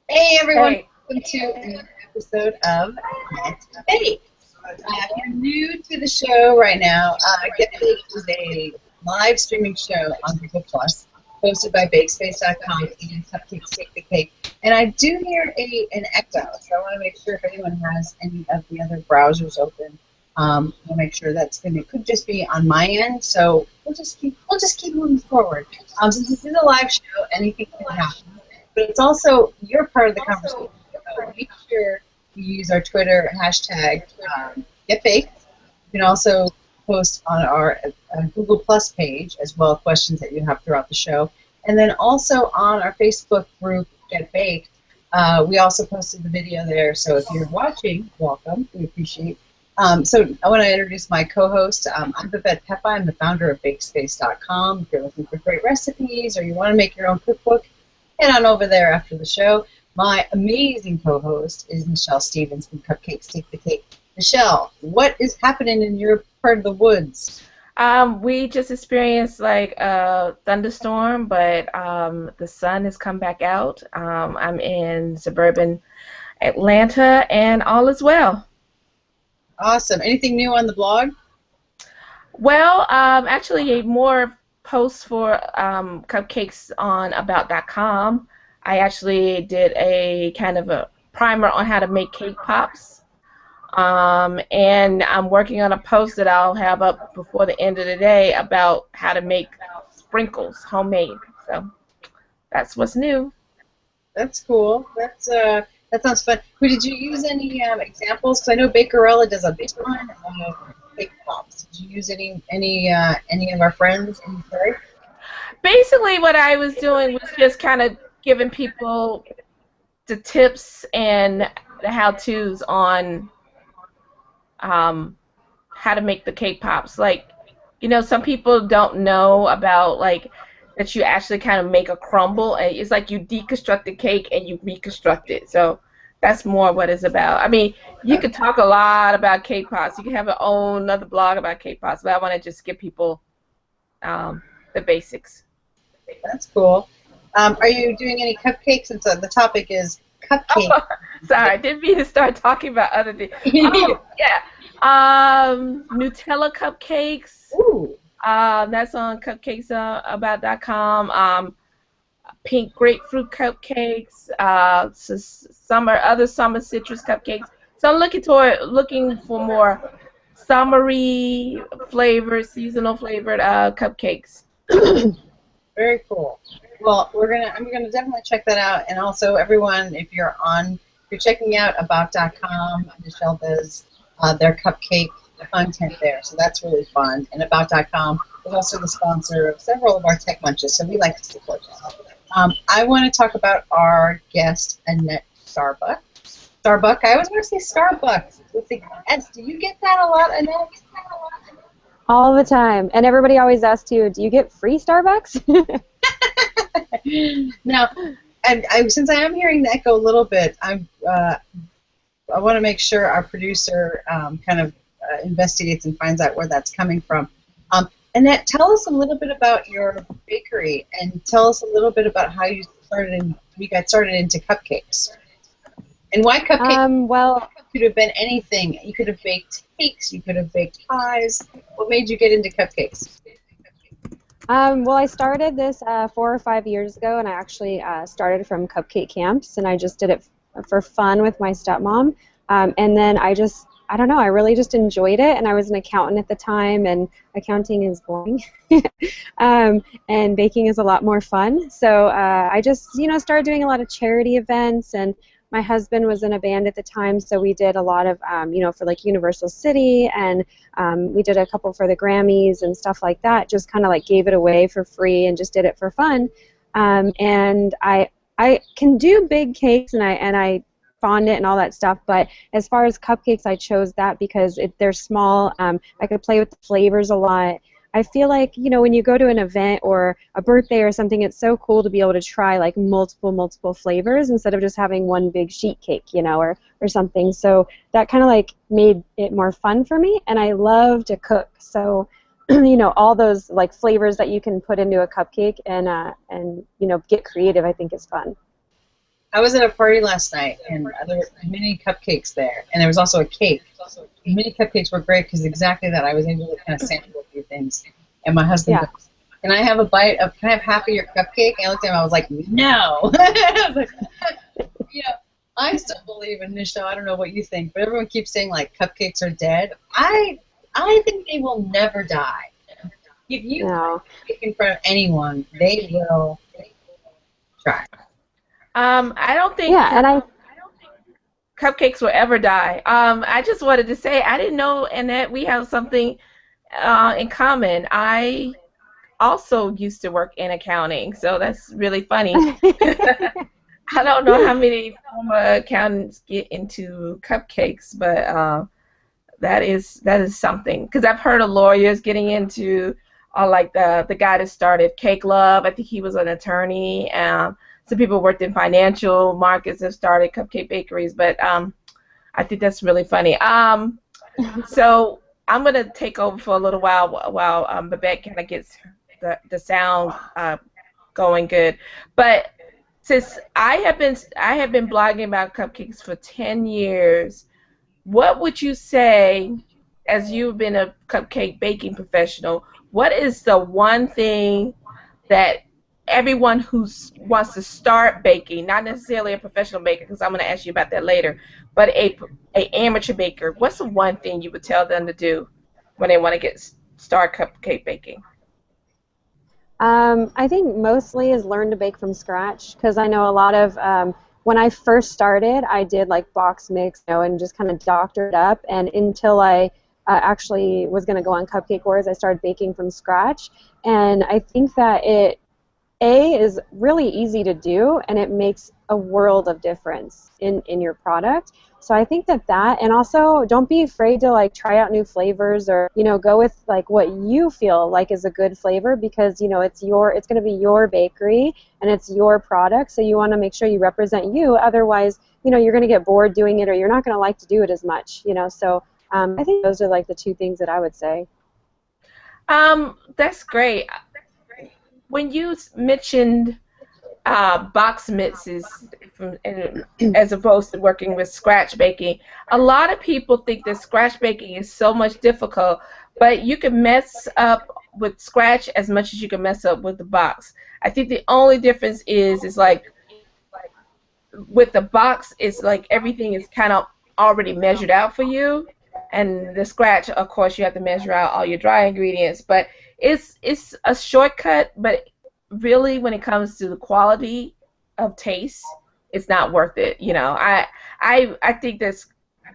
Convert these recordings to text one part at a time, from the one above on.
Hey everyone, Hey. welcome to another episode of Get Baked. If you're new to the show right now, Get Baked is a live streaming show on Google Plus, hosted by BakeSpace.com and Cupcakes Take the Cake. And I do hear an echo, so I want to make sure if anyone has any of the other browsers open, we'll make sure that's going to could just be on my end. So we'll just keep moving forward. Since this is a live show, anything can happen, but it's also you're part of the conversation. So make sure you use our Twitter hashtag GetBaked. You can also post on our Google Plus page as well questions that you have throughout the show, and then also on our Facebook group Get Baked. We also posted the video there, so if you're watching, welcome. We appreciate. So I want to introduce my co-host. I'm Babette Peppa. I'm the founder of BakeSpace.com. If you're looking for great recipes or you want to make your own cookbook, head on over there after the show. My amazing co-host is Michelle Stevens from Cupcakes Take the Cake. Michelle, what is happening in your part of the woods? We just experienced like a thunderstorm, but the sun has come back out. I'm in suburban Atlanta, and all is well. Awesome. Anything new on the blog? Well, actually, more posts for cupcakes on about.com. I actually did a kind of a primer on how to make cake pops. And I'm working on a post that I'll have up before the end of the day about how to make sprinkles homemade. So that's what's new. That's cool. That sounds fun. Who did you use any examples? Because I know Bakerella does a ton of cake pops. Did you use any of our friends? Any Basically, what I was doing was just kind of giving people the tips and the how-tos on how to make the cake pops. Like, some people don't know about like that you actually kind of make a crumble, and it's like you deconstruct the cake and you reconstruct it. So that's more what it's about. I mean, you could talk a lot about cake pops. You can have your own another blog about cake pops, but I want to just give people the basics. That's cool. Are you doing any cupcakes? Since the topic is cupcake. Oh, sorry, I didn't mean to start talking about other things. Oh, yeah. Nutella cupcakes. Ooh, That's on cupcakesabout.com. Pink grapefruit cupcakes. Summer other summer citrus cupcakes. So I'm looking for more summery flavored, seasonal flavored cupcakes. very cool. Well, I'm gonna definitely check that out. And also, everyone, if you're checking out about.com, Michelle does their cupcake content there, so that's really fun. And about.com is also the sponsor of several of our tech munches, so we like to support them. I want to talk about our guest, Annette Starbuck. Starbuck, I always want to say Starbucks with the S. Do you get that a lot, Annette? All the time. And everybody always asks you, do you get free Starbucks? Now, since I am hearing the echo a little bit, I want to make sure our producer kind of investigates and finds out where that's coming from. Annette, tell us a little bit about your bakery and tell us a little bit about how you got started into cupcakes. And why cupcakes? Well, Could have been anything. You could have baked cakes, you could have baked pies. What made you get into cupcakes? well, I started this 4 or 5 years ago, and I actually started from cupcake camps, and I just did it for fun with my stepmom. And then I don't know, I really just enjoyed it, and I was an accountant at the time, and accounting is boring, and baking is a lot more fun. So I just, started doing a lot of charity events, and my husband was in a band at the time, so we did a lot of, for like Universal City, and we did a couple for the Grammys and stuff like that. Just kind of like gave it away for free and just did it for fun. And I can do big cakes, and I fondant and all that stuff, but as far as cupcakes, I chose that because they're small. I could play with the flavors a lot. I feel like, when you go to an event or a birthday or something, it's so cool to be able to try like multiple flavors instead of just having one big sheet cake, or something. So that kind of like made it more fun for me, and I love to cook. So all those like flavors that you can put into a cupcake and get creative, I think is fun. I was at a party last night, and there were mini cupcakes there, and there was also a cake. The mini cupcakes were great because exactly that. I was able to kind of sample a few things. And my husband goes, can I have a bite of, can I have half of your cupcake? And I looked at him, I was like, no. I was like, you know, I still believe in this show. I don't know what you think, but everyone keeps saying, like, cupcakes are dead. I think they will never die. If you put a cake in front of anyone, they will try. I don't think cupcakes will ever die. I just wanted to say I didn't know, Annette, we have something in common. I also used to work in accounting, so that's really funny. I don't know how many former accountants get into cupcakes, but that is something. Because I've heard of lawyers getting into, like the guy that started Cake Love. I think he was an attorney. Some people worked in financial markets and started cupcake bakeries, but I think that's really funny. So I'm going to take over for a little while Babette kind of gets the sound going good. But since I have been blogging about cupcakes for 10 years, what would you say, as you've been a cupcake baking professional, what is the one thing that everyone who wants to start baking, not necessarily a professional baker, because I'm going to ask you about that later, but a amateur baker, what's the one thing you would tell them to do when they want to start cupcake baking? I think mostly is learn to bake from scratch, because I know a lot of when I first started, I did like box mix, and just kind of doctored up, and until I actually was going to go on Cupcake Wars, I started baking from scratch, and I think that it is really easy to do, and it makes a world of difference in your product. So I think that, and also don't be afraid to like try out new flavors, or go with like what you feel like is a good flavor, because it's going to be your bakery and it's your product, so you want to make sure you represent you. Otherwise, you're going to get bored doing it, or you're not going to like to do it as much. So I think those are like the two things that I would say. That's great. When you mentioned box mixes as opposed to working with scratch baking, a lot of people think that scratch baking is so much difficult, but you can mess up with scratch as much as you can mess up with the box. I think the only difference is like with the box, it's like everything is kind of already measured out for you, and the scratch, of course, you have to measure out all your dry ingredients, but it's a shortcut, but really when it comes to the quality of taste, it's not worth it. I think that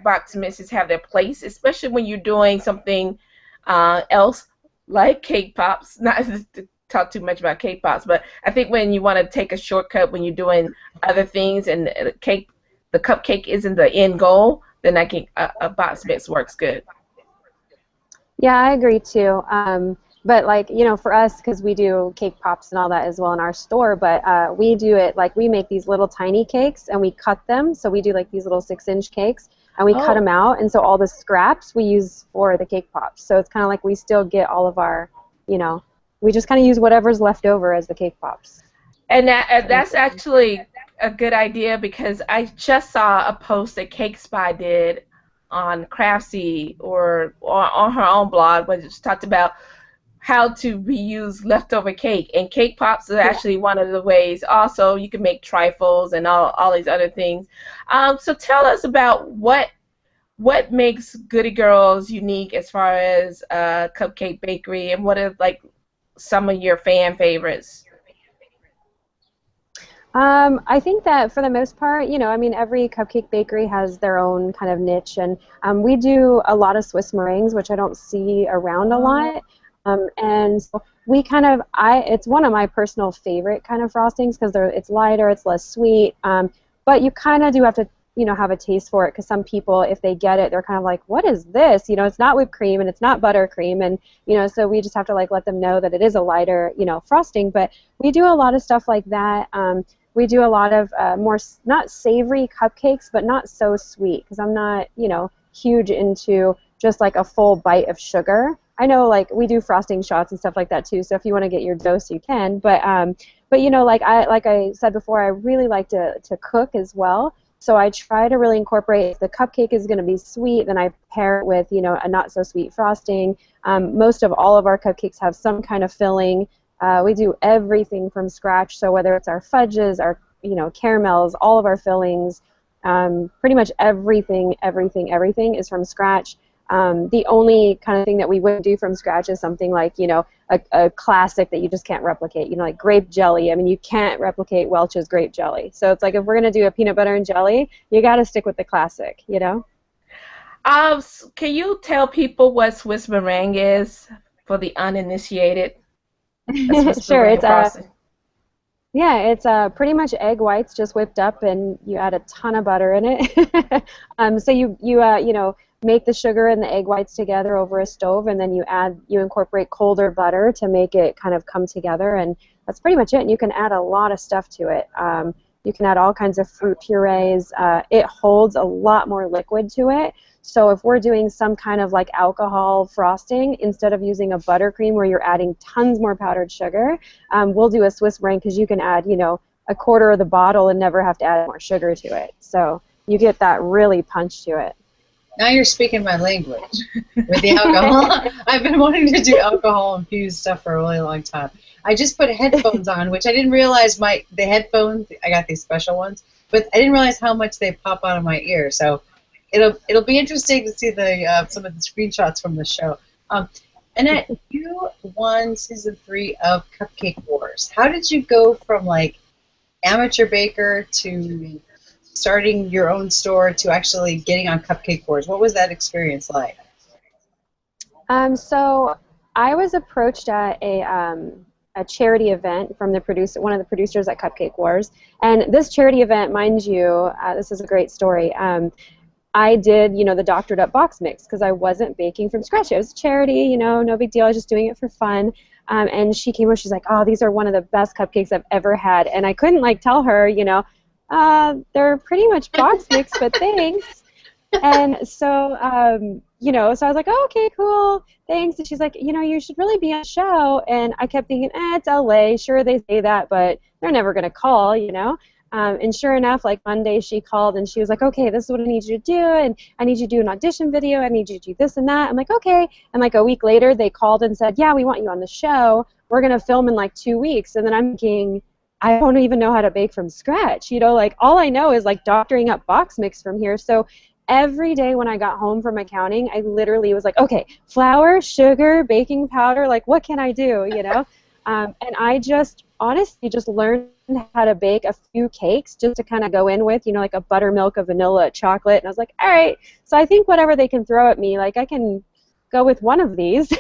box mixes have their place, especially when you're doing something else like cake pops. Not to talk too much about cake pops, but I think when you want to take a shortcut when you're doing other things and the cupcake isn't the end goal, then I think a box mix works good. Yeah, I agree too. But like, for us, because we do cake pops and all that as well in our store, but we do it like we make these little tiny cakes and we cut them. So we do like these little 6-inch cakes and we cut them out. And so all the scraps we use for the cake pops. So it's kind of like we still get all of our, we just kind of use whatever's left over as the cake pops. And that's actually a good idea, because I just saw a post that Cake Spy did on Craftsy or on her own blog, where it talked about how to reuse leftover cake, and cake pops is actually one of the ways. Also, you can make trifles and all these other things. So tell us about what makes Goody Girls unique as far as Cupcake Bakery, and what are like some of your fan favorites? I think that for the most part, every cupcake bakery has their own kind of niche, and we do a lot of Swiss meringues, which I don't see around a lot. And so we it's one of my personal favorite kind of frostings, because it's lighter, it's less sweet, but you kind of do have to, have a taste for it, because some people, if they get it, they're kind of like, what is this? It's not whipped cream and it's not buttercream, and so we just have to like let them know that it is a lighter, frosting. But we do a lot of stuff like that. We do a lot of more not savory cupcakes, but not so sweet, because I'm not, huge into just like a full bite of sugar. I know like we do frosting shots and stuff like that too, so if you want to get your dose, you can. But But you know, like I said before, I really like to cook as well. So I try to really incorporate, if the cupcake is going to be sweet, then I pair it with, you know, a not so sweet frosting. Most of all of our cupcakes have some kind of filling. We do everything from scratch. So whether it's our fudges, our, you know, caramels, all of our fillings, pretty much everything is from scratch. The only kind of thing that we would do from scratch is something like, you know, a classic that you just can't replicate, you know, like grape jelly. I mean, you can't replicate Welch's grape jelly. So it's like, if we're going to do a peanut butter and jelly, you got to stick with the classic, you know? Can you tell people what Swiss meringue is for the uninitiated? A Swiss Sure, meringue it's frosting. yeah, it's pretty much egg whites just whipped up, and you add a ton of butter in it. So you know, make the sugar and the egg whites together over a stove, and then you incorporate colder butter to make it kind of come together, and that's pretty much it. And you can add a lot of stuff to it. You can add all kinds of fruit purees. It holds a lot more liquid to it. So if we're doing some kind of like alcohol frosting, instead of using a buttercream where you're adding tons more powdered sugar, we'll do a Swiss meringue, because you can add, you know, a quarter of the bottle and never have to add more sugar to it. So you get that really punch to it. Now you're speaking my language with the alcohol. I've been wanting to do alcohol-infused stuff for a really long time. I just put headphones on, which I didn't realize the headphones, I got these special ones, but I didn't realize how much they pop out of my ear. So it'll be interesting to see some of the screenshots from the show. Annette, you won season 3 of Cupcake Wars. How did you go from like amateur baker to starting your own store to actually getting on Cupcake Wars? What was that experience like? So I was approached at a charity event from one of the producers at Cupcake Wars, and this charity event, mind you, this is a great story. I did, you know, the doctored up box mix because I wasn't baking from scratch. It was a charity, you know, no big deal. I was just doing it for fun. And she came over, she's like, oh, these are one of the best cupcakes I've ever had. And I couldn't like tell her, you know, they're pretty much box mix, but thanks. And so, you know, so I was like, oh, okay, cool, thanks. And she's like, you know, you should really be on a show. And I kept thinking, it's LA. Sure, they say that, but they're never going to call, you know. And sure enough, like Monday she called and she was like, okay, this is what I need you to do, and I need you to do an audition video, I need you to do this and that. I'm like, okay. And like a week later they called and said, yeah, we want you on the show. We're going to film in like 2 weeks. And then I'm thinking, I don't even know how to bake from scratch. You know, like all I know is like doctoring up box mix from here. So every day when I got home from accounting, I literally was like, okay, flour, sugar, baking powder, like what can I do, you know? And I just honestly just learned how to bake a few cakes just to kind of go in with, you know, like a buttermilk, a vanilla, a chocolate. And I was like, all right, so I think whatever they can throw at me, like I can go with one of these.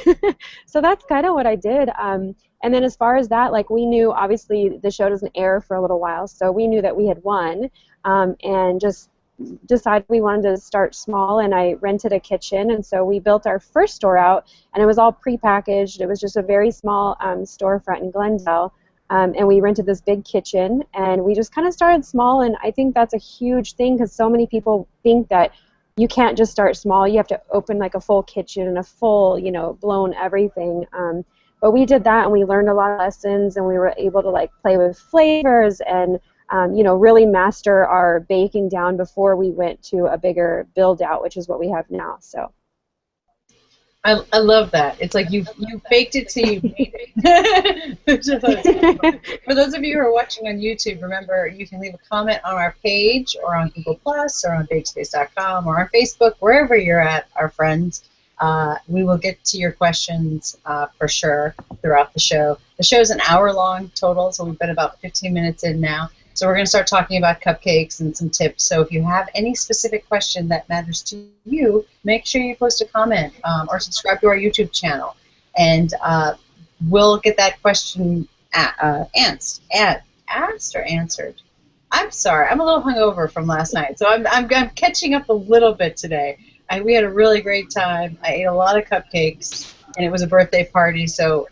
So that's kind of what I did. And then as far as that, like we knew obviously the show doesn't air for a little while, so we knew that we had won, and just decided we wanted to start small, and I rented a kitchen, and so we built our first store out, and it was all prepackaged. It was just a very small storefront in Glendale, and we rented this big kitchen, and we just kind of started small, and I think that's a huge thing because so many people think that you can't just start small. You have to open like a full kitchen and a full, you know, blown everything. But we did that, and we learned a lot of lessons, and we were able to like play with flavors and you know, really master our baking down before we went to a bigger build out, which is what we have now. So I love that. It's like you baked it till you made it. For those of you who are watching on YouTube, remember you can leave a comment on our page or on Google Plus or on BakeSpace.com or on Facebook, wherever you're at, our friends. We will get to your questions for sure throughout the show. The show's an hour long total, so we've been about 15 minutes in now. So we're going to start talking about cupcakes and some tips. So if you have any specific question that matters to you, make sure you post a comment or subscribe to our YouTube channel. And we'll get that question asked or answered. I'm sorry. I'm a little hungover from last night, so I'm catching up a little bit today. We had a really great time. I ate a lot of cupcakes, and it was a birthday party, so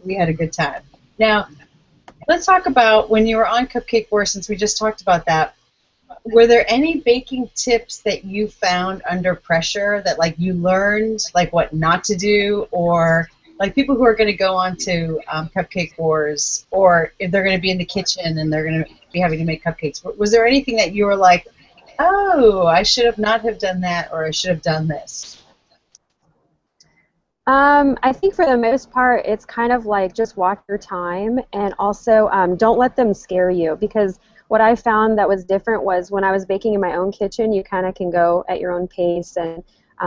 we had a good time. Now, let's talk about when you were on Cupcake Wars, since we just talked about that. Were there any baking tips that you found under pressure that, like, you learned, like, what not to do, or like people who are going to go on to Cupcake Wars, or if they're going to be in the kitchen and they're going to be having to make cupcakes, was there anything that you were like, oh, I should have not have done that, or I should have done this? I think for the most part, it's kind of like just watch your time, and also don't let them scare you, because what I found that was different was when I was baking in my own kitchen, you kind of can go at your own pace and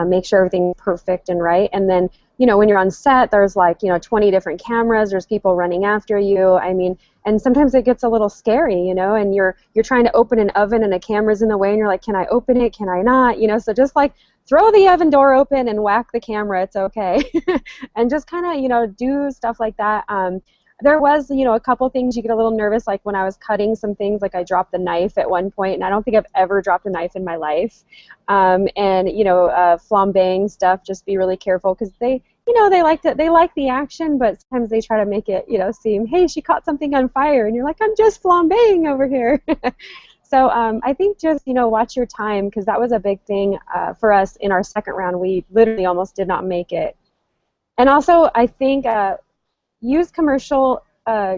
make sure everything's perfect and right. And then, when you're on set, there's like, 20 different cameras, there's people running after you. I mean, and sometimes it gets a little scary, and you're trying to open an oven and a camera's in the way, and you're like, can I open it? Can I not? So just like throw the oven door open and whack the camera. It's okay. And just kind of, do stuff like that. There was, a couple things you get a little nervous, like when I was cutting some things, like I dropped the knife at one point, and I don't think I've ever dropped a knife in my life. And, flambeing stuff, just be really careful, because they like the action, but sometimes they try to make it, seem, hey, she caught something on fire, and you're like, I'm just flambeing over here. So I think just, watch your time, because that was a big thing for us in our second round. We literally almost did not make it. And also, I think use commercial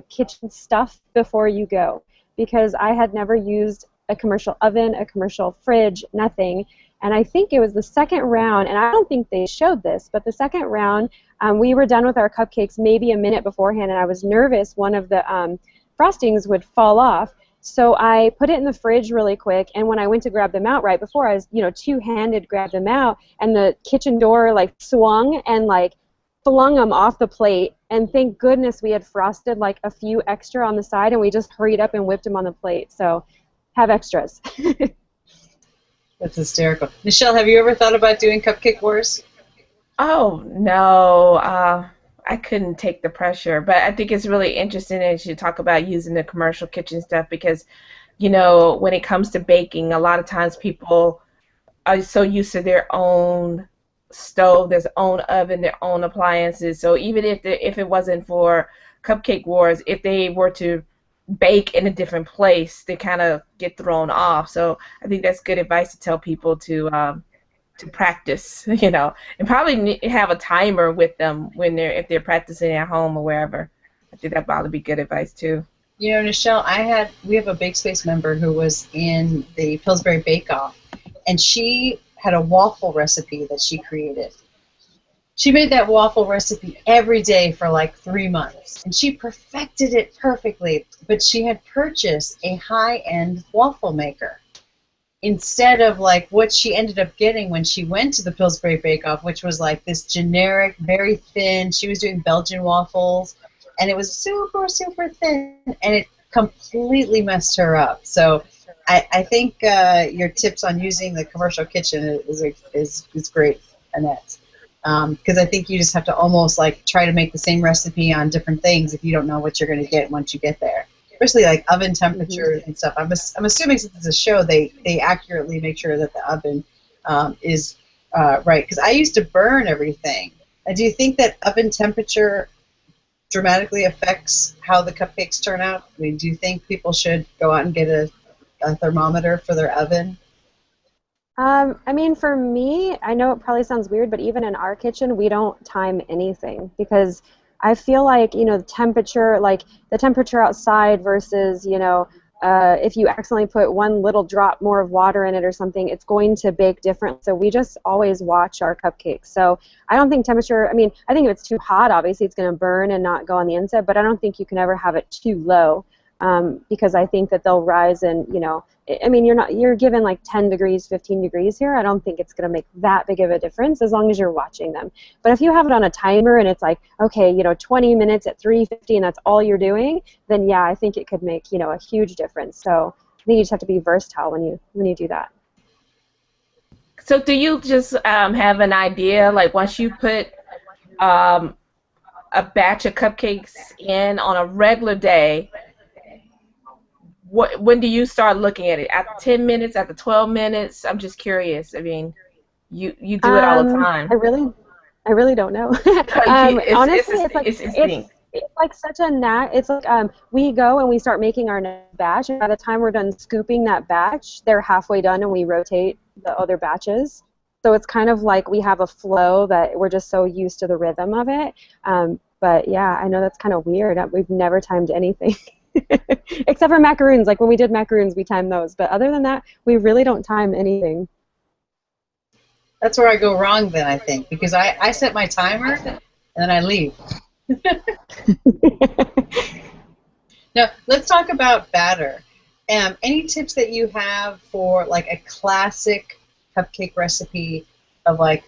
kitchen stuff before you go, because I had never used a commercial oven, a commercial fridge, nothing. And I think it was the second round, and I don't think they showed this, but the second round, we were done with our cupcakes maybe a minute beforehand, and I was nervous one of the frostings would fall off. So I put it in the fridge really quick, and when I went to grab them out right before, I was, two-handed grabbed them out, and the kitchen door, like, swung and, like, flung them off the plate, and thank goodness we had frosted, like, a few extra on the side, and we just hurried up and whipped them on the plate. So have extras. That's hysterical. Michelle, have you ever thought about doing Cupcake Wars? Oh, no. I couldn't take the pressure, but I think it's really interesting as you talk about using the commercial kitchen stuff, because, when it comes to baking, a lot of times people are so used to their own stove, their own oven, their own appliances. So even if it wasn't for Cupcake Wars, if they were to bake in a different place, they kind of get thrown off. So I think that's good advice to tell people to practice, and probably have a timer with them if they're practicing at home or wherever. I think that probably be good advice too. Michelle, we have a BakeSpace member who was in the Pillsbury Bake Off, and she had a waffle recipe that she created. She made that waffle recipe every day for like 3 months, and she perfected it perfectly, but she had purchased a high-end waffle maker instead of like what she ended up getting when she went to the Pillsbury Bake Off, which was like this generic, very thin. She was doing Belgian waffles, and it was super, super thin, and it completely messed her up. So I think your tips on using the commercial kitchen is great, Annette, because I think you just have to almost like try to make the same recipe on different things if you don't know what you're going to get once you get there. Especially like oven temperature and stuff. I'm assuming since it's a show, they accurately make sure that the oven is right. Because I used to burn everything. Do you think that oven temperature dramatically affects how the cupcakes turn out? I mean, do you think people should go out and get a thermometer for their oven? I mean, for me, I know it probably sounds weird, but even in our kitchen, we don't time anything, because I feel like, the temperature outside versus, if you accidentally put one little drop more of water in it or something, it's going to bake different. So we just always watch our cupcakes. So I don't think temperature, I mean, I think if it's too hot, obviously it's going to burn and not go on the inside, but I don't think you can ever have it too low, because I think that they'll rise and, I mean, you're given like 10 degrees, 15 degrees here. I don't think it's going to make that big of a difference as long as you're watching them. But if you have it on a timer and it's like, okay, 20 minutes at 350 and that's all you're doing, then yeah, I think it could make, a huge difference. So I think you just have to be versatile when you do that. So do you just have an idea, like once you put a batch of cupcakes in on a regular day, when do you start looking at it? After 10 minutes? After 12 minutes? I'm just curious. I mean, you do it all the time. I really don't know. Honestly, it's like such a knack. It's like we go and we start making our next batch, and by the time we're done scooping that batch, they're halfway done, and we rotate the other batches. So it's kind of like we have a flow that we're just so used to the rhythm of it. But yeah, I know that's kind of weird. We've never timed anything. Except for macaroons. Like when we did macaroons, we timed those. But other than that, we really don't time anything. That's where I go wrong then, I think, because I set my timer and then I leave. Now, let's talk about batter. Any tips that you have for like a classic cupcake recipe of like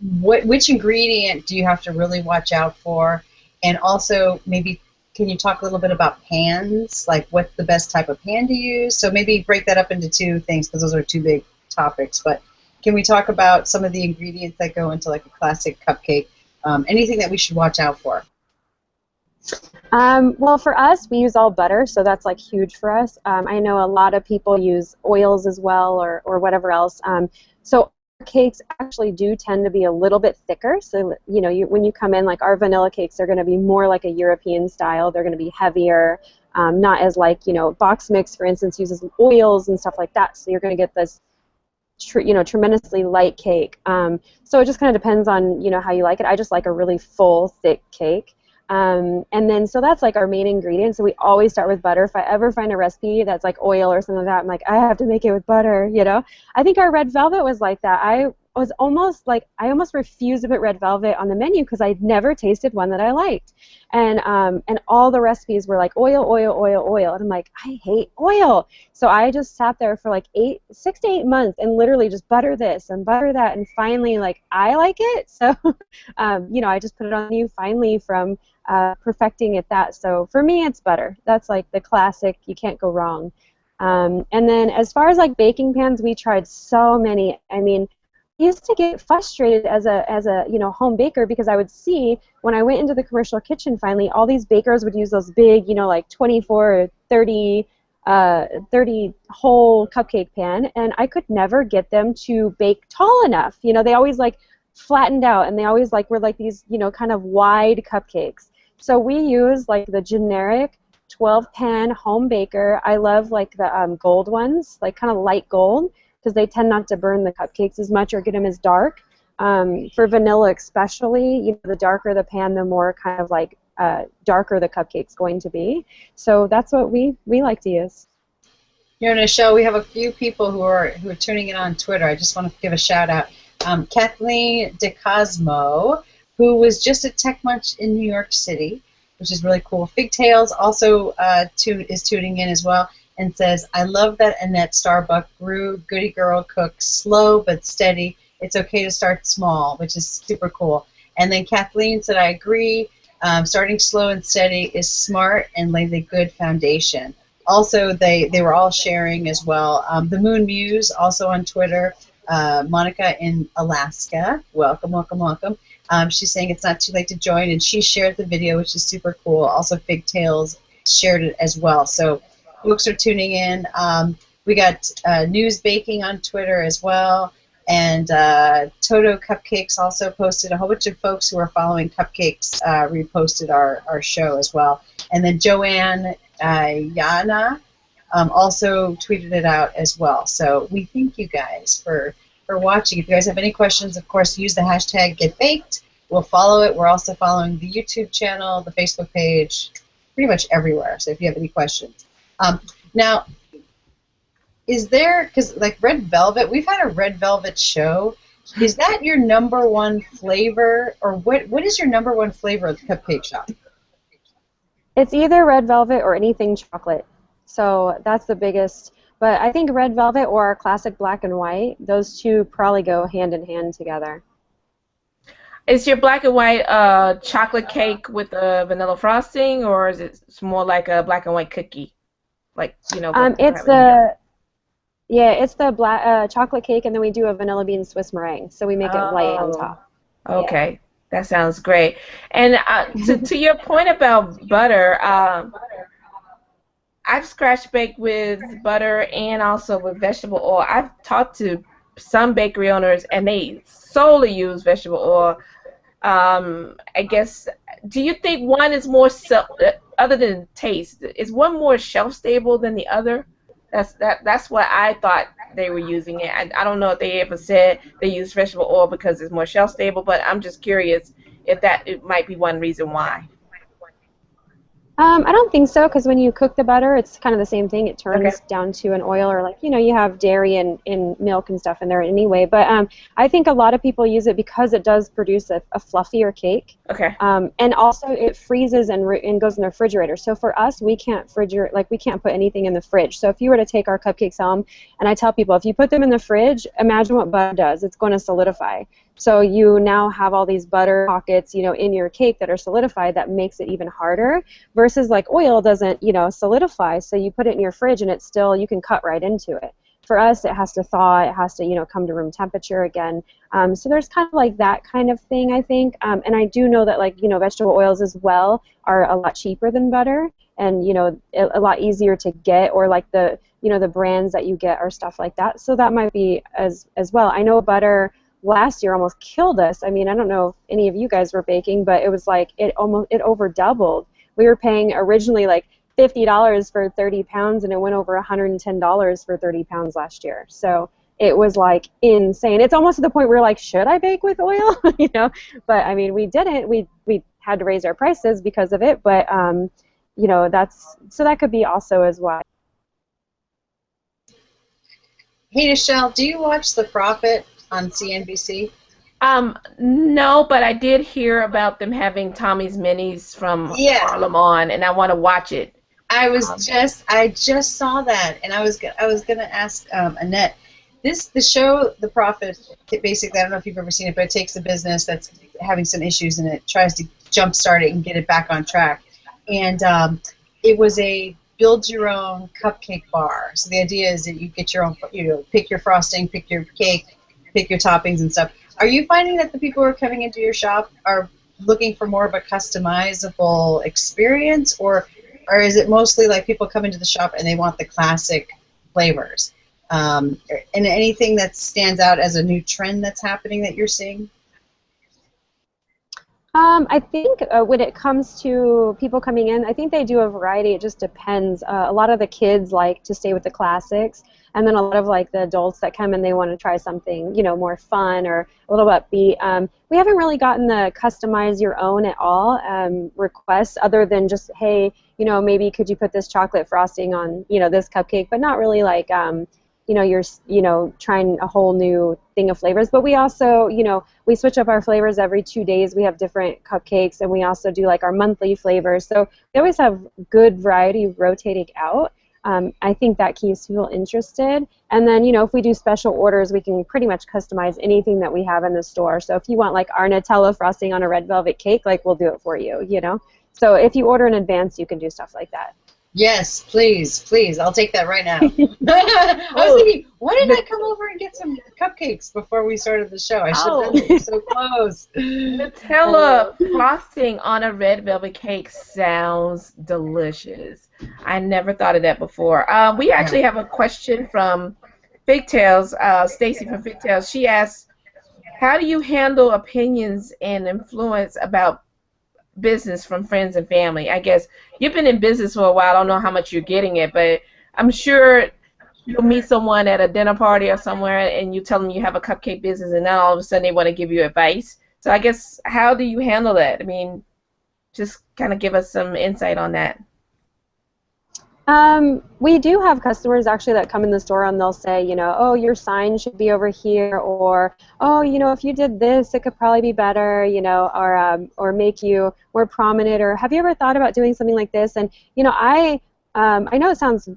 which ingredient do you have to really watch out for? And also maybe can you talk a little bit about pans, like what's the best type of pan to use? So maybe break that up into two things because those are two big topics. But can we talk about some of the ingredients that go into like a classic cupcake? Anything that we should watch out for? Well, for us, we use all butter, so that's like huge for us. I know a lot of people use oils as well or whatever else. So cakes actually do tend to be a little bit thicker. So, you know, when you come in, like our vanilla cakes are going to be more like a European style. They're going to be heavier, not as like, you know, box mix, for instance, uses oils and stuff like that. So you're going to get this, you know, tremendously light cake. So it just kind of depends on, you know, how you like it. I just like a really full, thick cake. And then, so that's like our main ingredient. So we always start with butter. If I ever find a recipe that's like oil or something like that, I'm like, I have to make it with butter, you know? I think our red velvet was like that. I almost refused to put red velvet on the menu because I'd never tasted one that I liked. And all the recipes were like oil, oil, oil, oil. And I'm like, I hate oil. So I just sat there for like 6 to 8 months and literally just butter this and butter that. And finally, like, I like it. So, you know, I just put it on you finally from perfecting at that. So for me, it's butter. That's like the classic. You can't go wrong. And then as far as like baking pans, we tried so many. I mean, I used to get frustrated as a you know, home baker because I would see when I went into the commercial kitchen finally, all these bakers would use those big, you know, like 24 or 30 whole cupcake pan, and I could never get them to bake tall enough. You know, they always like flattened out, and they always like were like these, you know, kind of wide cupcakes. So we use like the generic 12 pan home baker. I love like the gold ones, like kind of light gold, because they tend not to burn the cupcakes as much or get them as dark. For vanilla especially, you know, the darker the pan, the more kind of like darker the cupcake's going to be. So that's what we like to use. Here in the show, we have a few people who are tuning in on Twitter. I just want to give a shout out. Kathleen DeCosmo, who was just at Tech Munch in New York City, which is really cool. Figtails also is tuning in as well and says, I love that Annette Starbuck grew. Goody girl cooks slow but steady. It's okay to start small, which is super cool. And then Kathleen said, I agree. Starting slow and steady is smart and lays a good foundation. Also, they were all sharing as well. The Moon Muse, also on Twitter. Monica in Alaska. Welcome, welcome, welcome. She's saying it's not too late to join, and she shared the video, which is super cool. Also, Figtails shared it as well. So folks are tuning in. We got News Baking on Twitter as well. And Toto Cupcakes also posted. A whole bunch of folks who are following Cupcakes reposted our show as well. And then Joanne Yana also tweeted it out as well. So we thank you guys for watching. If you guys have any questions, of course, use the hashtag GetBaked. We'll follow it. We're also following the YouTube channel, the Facebook page, pretty much everywhere. So if you have any questions. Now, is there, because like red velvet, we've had a red velvet show. Is that your number one flavor, or what is your number one flavor of the cupcake shop? It's either red velvet or anything chocolate. So that's the biggest. But I think red velvet or our classic black and white, those two probably go hand in hand together. Is your black and white chocolate cake with a vanilla frosting, or is it more like a black and white cookie? Like, you know, it's the black chocolate cake, and then we do a vanilla bean Swiss meringue, so we make it light on top. Okay, yeah. That sounds great. And to your point about butter, I've scratch baked with butter and also with vegetable oil. I've talked to some bakery owners, and they solely use vegetable oil. I guess, do you think one is more other than taste? Is one more shelf stable than the other? That's what I thought they were using it. I don't know if they ever said they use vegetable oil because it's more shelf stable, but I'm just curious if that it might be one reason why. I don't think so, because when you cook the butter, it's kind of the same thing. It Okay. turns down to an oil, or like, you have dairy and milk and stuff in there anyway. But I think a lot of people use it because it does produce a fluffier cake. Okay. And also it freezes and goes in the refrigerator. So for us, we can't we can't put anything in the fridge. So if you were to take our cupcakes home, and I tell people, if you put them in the fridge, imagine what butter does. It's going to solidify. So you now have all these butter pockets, in your cake that are solidified. That makes it even harder. Versus like oil doesn't, solidify. So you put it in your fridge and it's still, you can cut right into it. For us, it has to thaw. It has to, come to room temperature again. So there's kind of like that kind of thing, I think. And I do know that vegetable oils as well are a lot cheaper than butter, and a lot easier to get, or like the brands that you get are stuff like that. So that might be as well. I know butter last year almost killed us. I mean, I don't know if any of you guys were baking, but it was like it over doubled. We were paying originally like $50 for 30 pounds, and it went over $110 for 30 pounds last year. So it was like insane. It's almost to the point where we're like, should I bake with oil? But I mean, we didn't. We had to raise our prices because of it. But that could be also as well. Hey, Michelle, do you watch The Prophet on CNBC? No, but I did hear about them having Tommy's Minis from Harlem on, and I want to watch it. I just saw that, and I was gonna ask Annette. The show, The Prophet, basically, I don't know if you've ever seen it, but it takes a business that's having some issues and it tries to jumpstart it and get it back on track. And it was a build your own cupcake bar. So the idea is that you get your own, pick your frosting, pick your cake, pick your toppings and stuff. Are you finding that the people who are coming into your shop are looking for more of a customizable experience, or is it mostly like people come into the shop and they want the classic flavors? And anything that stands out as a new trend that's happening that you're seeing? I think when it comes to people coming in, I think they do a variety. It just depends. A lot of the kids like to stay with the classics, and then a lot of like the adults that come in, they want to try something, more fun or a little upbeat. We haven't really gotten the customize your own at all requests, other than just, hey, maybe could you put this chocolate frosting on, this cupcake, but not really like you're trying a whole new thing of flavors. But we also, we switch up our flavors every 2 days. We have different cupcakes, and we also do like our monthly flavors. So we always have good variety rotating out. I think that keeps people interested. And then, if we do special orders, we can pretty much customize anything that we have in the store. So if you want like our Nutella frosting on a red velvet cake, like we'll do it for you, So if you order in advance, you can do stuff like that. Yes, please, please. I'll take that right now. I was thinking, why didn't I come over and get some cupcakes before we started the show? I should have been so close. Nutella frosting on a red velvet cake sounds delicious. I never thought of that before. We actually have a question from Figtails, Stacy from Figtails. She asks, how do you handle opinions and influence about business from friends and family? I guess you've been in business for a while. I don't know how much you're getting it, but I'm sure you'll meet someone at a dinner party or somewhere and you tell them you have a cupcake business, and then all of a sudden they want to give you advice. So I guess, how do you handle that? I mean, just kind of give us some insight on that. We do have customers actually that come in the store and they'll say, oh, your sign should be over here, or, oh, if you did this, it could probably be better, or make you more prominent, or have you ever thought about doing something like this? And, I know it sounds,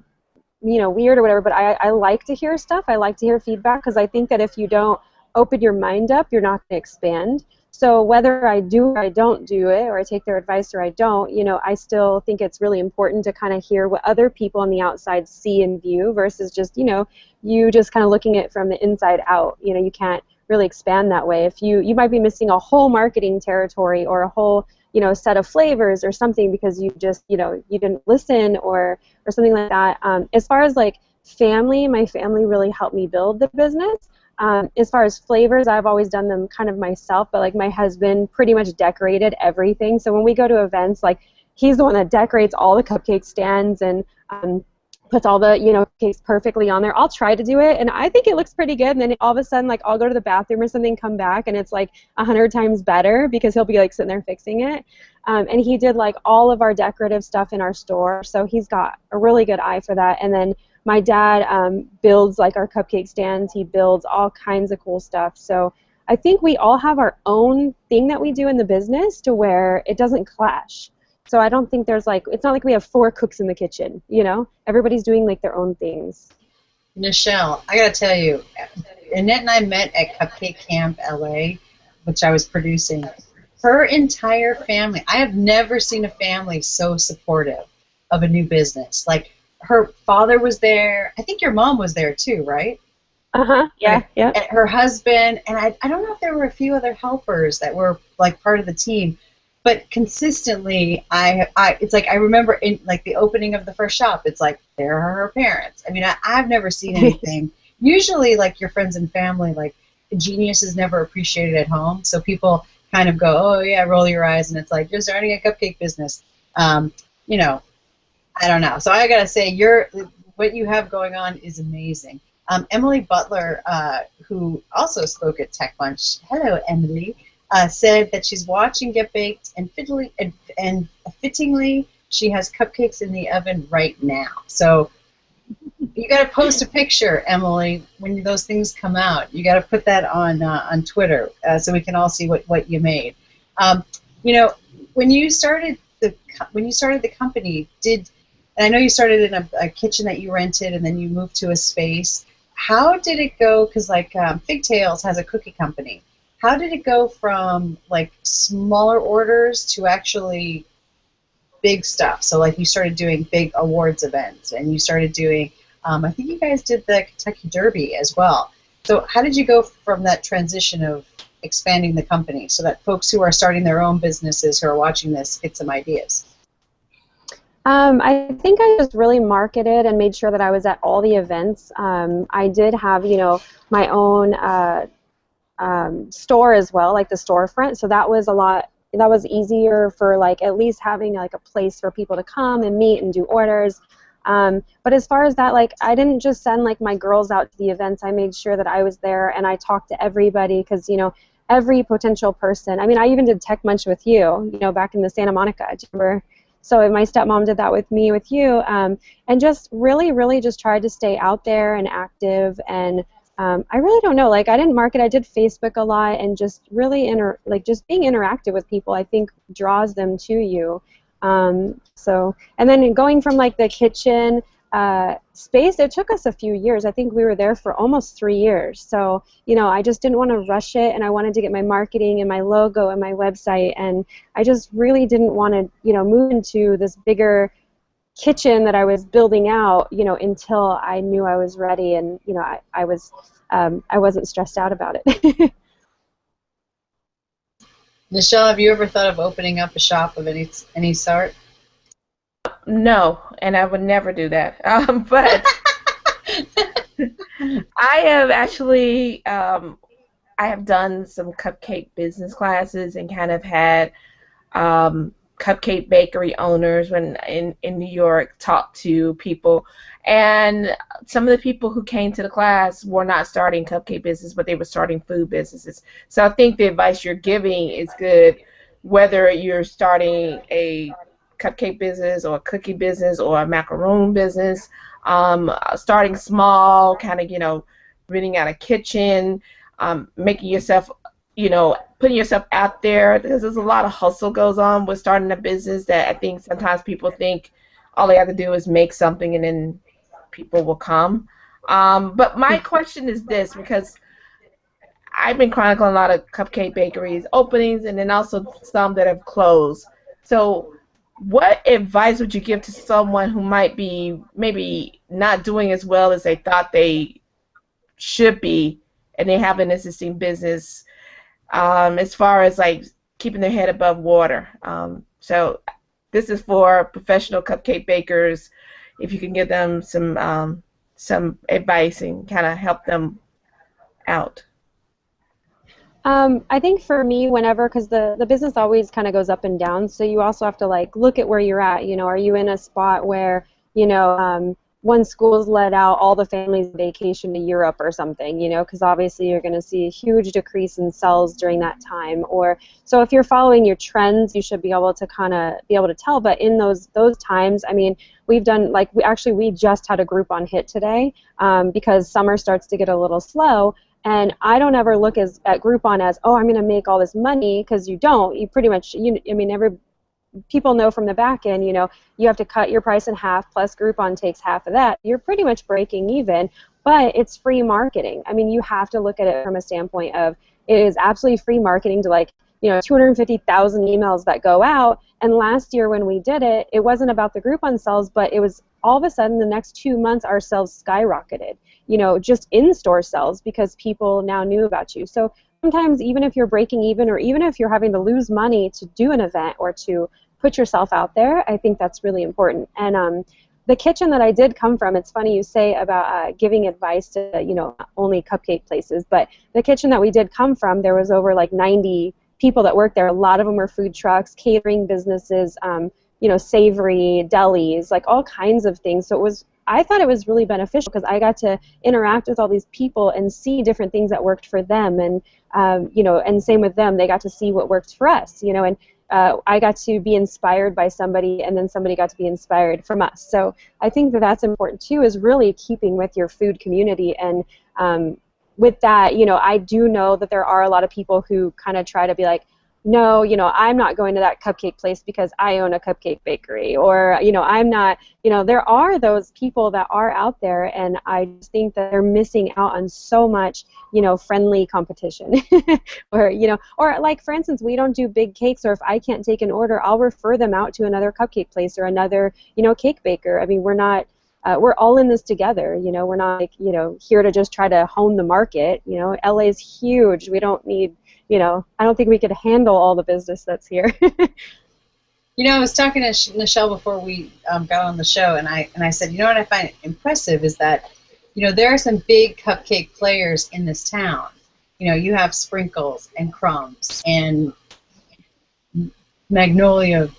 weird or whatever, but I like to hear stuff. I like to hear feedback, because I think that if you don't open your mind up, you're not going to expand. So whether I do or I don't do it, or I take their advice or I don't, I still think it's really important to kind of hear what other people on the outside see and view, versus just, you just kind of looking at it from the inside out. You can't really expand that way. If you might be missing a whole marketing territory, or a whole, set of flavors or something, because you just, you didn't listen or something like that. As far as like family, my family really helped me build the business. As far as flavors, I've always done them kind of myself, but like my husband pretty much decorated everything. So when we go to events, like he's the one that decorates all the cupcake stands and puts all the, cakes perfectly on there. I'll try to do it, and I think it looks pretty good, and then all of a sudden, like, I'll go to the bathroom or something, come back, and it's like 100 times better because he'll be like sitting there fixing it. And he did like all of our decorative stuff in our store, so he's got a really good eye for that. And then my dad builds like our cupcake stands. He builds all kinds of cool stuff. So I think we all have our own thing that we do in the business to where it doesn't clash. So I don't think there's like, it's not like we have 4 cooks in the kitchen, Everybody's doing like their own things. Nichelle, I gotta tell you, Annette and I met at Cupcake Camp LA, which I was producing. Her entire family, I have never seen a family so supportive of a new business. Like, her father was there. I think your mom was there too, right? Yeah, yeah. And her husband, and I don't know if there were a few other helpers that were like part of the team, but consistently, it's like I remember in like the opening of the first shop, it's like there are her parents. I mean, I've never seen anything. Usually, like your friends and family, like genius is never appreciated at home, so people kind of go, oh yeah, roll your eyes, and it's like you're starting a cupcake business. I don't know. So I gotta say, what you have going on is amazing. Emily Butler, who also spoke at Tech Bunch, hello Emily, said that she's watching Get Baked, and fittingly, she has cupcakes in the oven right now. So you got to post a picture, Emily, when those things come out. You got to put that on Twitter so we can all see what you made. When you started the company, and I know you started in a kitchen that you rented, and then you moved to a space. How did it go? Because like Figtails has a cookie company. How did it go from like smaller orders to actually big stuff? So like you started doing big awards events, and you started doing, I think you guys did the Kentucky Derby as well. So how did you go from that transition of expanding the company so that folks who are starting their own businesses who are watching this get some ideas? I think I just really marketed and made sure that I was at all the events. I did have, my own store as well, like the storefront. So that was that was easier for like at least having like a place for people to come and meet and do orders. But as far as that, like I didn't just send like my girls out to the events. I made sure that I was there and I talked to everybody because, every potential person. I mean, I even did Tech Munch with you, back in the Santa Monica. Do you remember? So my stepmom did that with me, with you, and just really, really just tried to stay out there and active. And I really don't know, like I didn't market. I did Facebook a lot, and just really just being interactive with people, I think draws them to you. And then going from like the kitchen space, it took us a few years. I think we were there for almost 3 years. So, I just didn't want to rush it, and I wanted to get my marketing and my logo and my website, and I just really didn't want to, move into this bigger kitchen that I was building out, until I knew I was ready, and, I wasn't stressed out about it. Nichelle, have you ever thought of opening up a shop of any sort? No, and I would never do that. But I have actually, I have done some cupcake business classes and kind of had cupcake bakery owners when in New York talk to people. And some of the people who came to the class were not starting cupcake business, but they were starting food businesses. So I think the advice you're giving is good, whether you're starting a cupcake business or a cookie business or a macaroon business, starting small, kind of, renting out a kitchen, making yourself, putting yourself out there, because there's a lot of hustle goes on with starting a business that I think sometimes people think all they have to do is make something and then people will come. But my question is this, because I've been chronicling a lot of cupcake bakeries openings and then also some that have closed. So what advice would you give to someone who might be maybe not doing as well as they thought they should be, and they have an existing business, as far as like keeping their head above water? So this is for professional cupcake bakers. If you can give them some advice and kind of help them out. I think for me, because the business always kind of goes up and down, so you also have to like look at where you're at. Are you in a spot where when schools let out all the families vacation to Europe or something, you know, because obviously you're going to see a huge decrease in sales during that time. Or so if you're following your trends, you should be able to kind of be able to tell. But in those times, I mean, we've done, like, we just had a Groupon hit today because summer starts to get a little slow. And I don't ever look at Groupon as, oh, I'm going to make all this money, because you don't. You pretty much, I mean, people know from the back end, you know, you have to cut your price in half, plus Groupon takes half of that. You're pretty much breaking even, but it's free marketing. I mean, you have to look at it from a standpoint of, it is absolutely free marketing to, like, you know, 250,000 emails that go out. And last year when we did it, it wasn't about the Groupon sales, but it was all of a sudden the next 2 months our sales skyrocketed, you know, just in-store sales, because people now knew about you. So sometimes even if you're breaking even, or even if you're having to lose money to do an event or to put yourself out there, I think that's really important. And the kitchen that I did come from, it's funny you say about giving advice to, you know, only cupcake places, but the kitchen that we did come from, there was over like 90 people that worked there. A lot of them were food trucks, catering businesses, you know, savory, delis, like all kinds of things. So I thought it was really beneficial, because I got to interact with all these people and see different things that worked for them, and you know, and same with them, they got to see what worked for us, you know, and I got to be inspired by somebody, and then somebody got to be inspired from us. So I think that that's important too, is really keeping with your food community. And with that, you know, I do know that there are a lot of people who kind of try to be like, no, you know, I'm not going to that cupcake place because I own a cupcake bakery, or, you know, I'm not, you know, there are those people that are out there, and I just think that they're missing out on so much, you know, friendly competition. Or, you know, or like, for instance, we don't do big cakes, or if I can't take an order, I'll refer them out to another cupcake place or another, you know, cake baker. I mean, we're not, we're all in this together, you know, we're not, like, you know, here to just try to hone the market. You know, LA is huge. We don't need, you know, I don't think we could handle all the business that's here. You know, I was talking to Michelle before we got on the show, and I said, you know what I find impressive is that, you know, there are some big cupcake players in this town. You know, you have Sprinkles and Crumbs and Magnolia,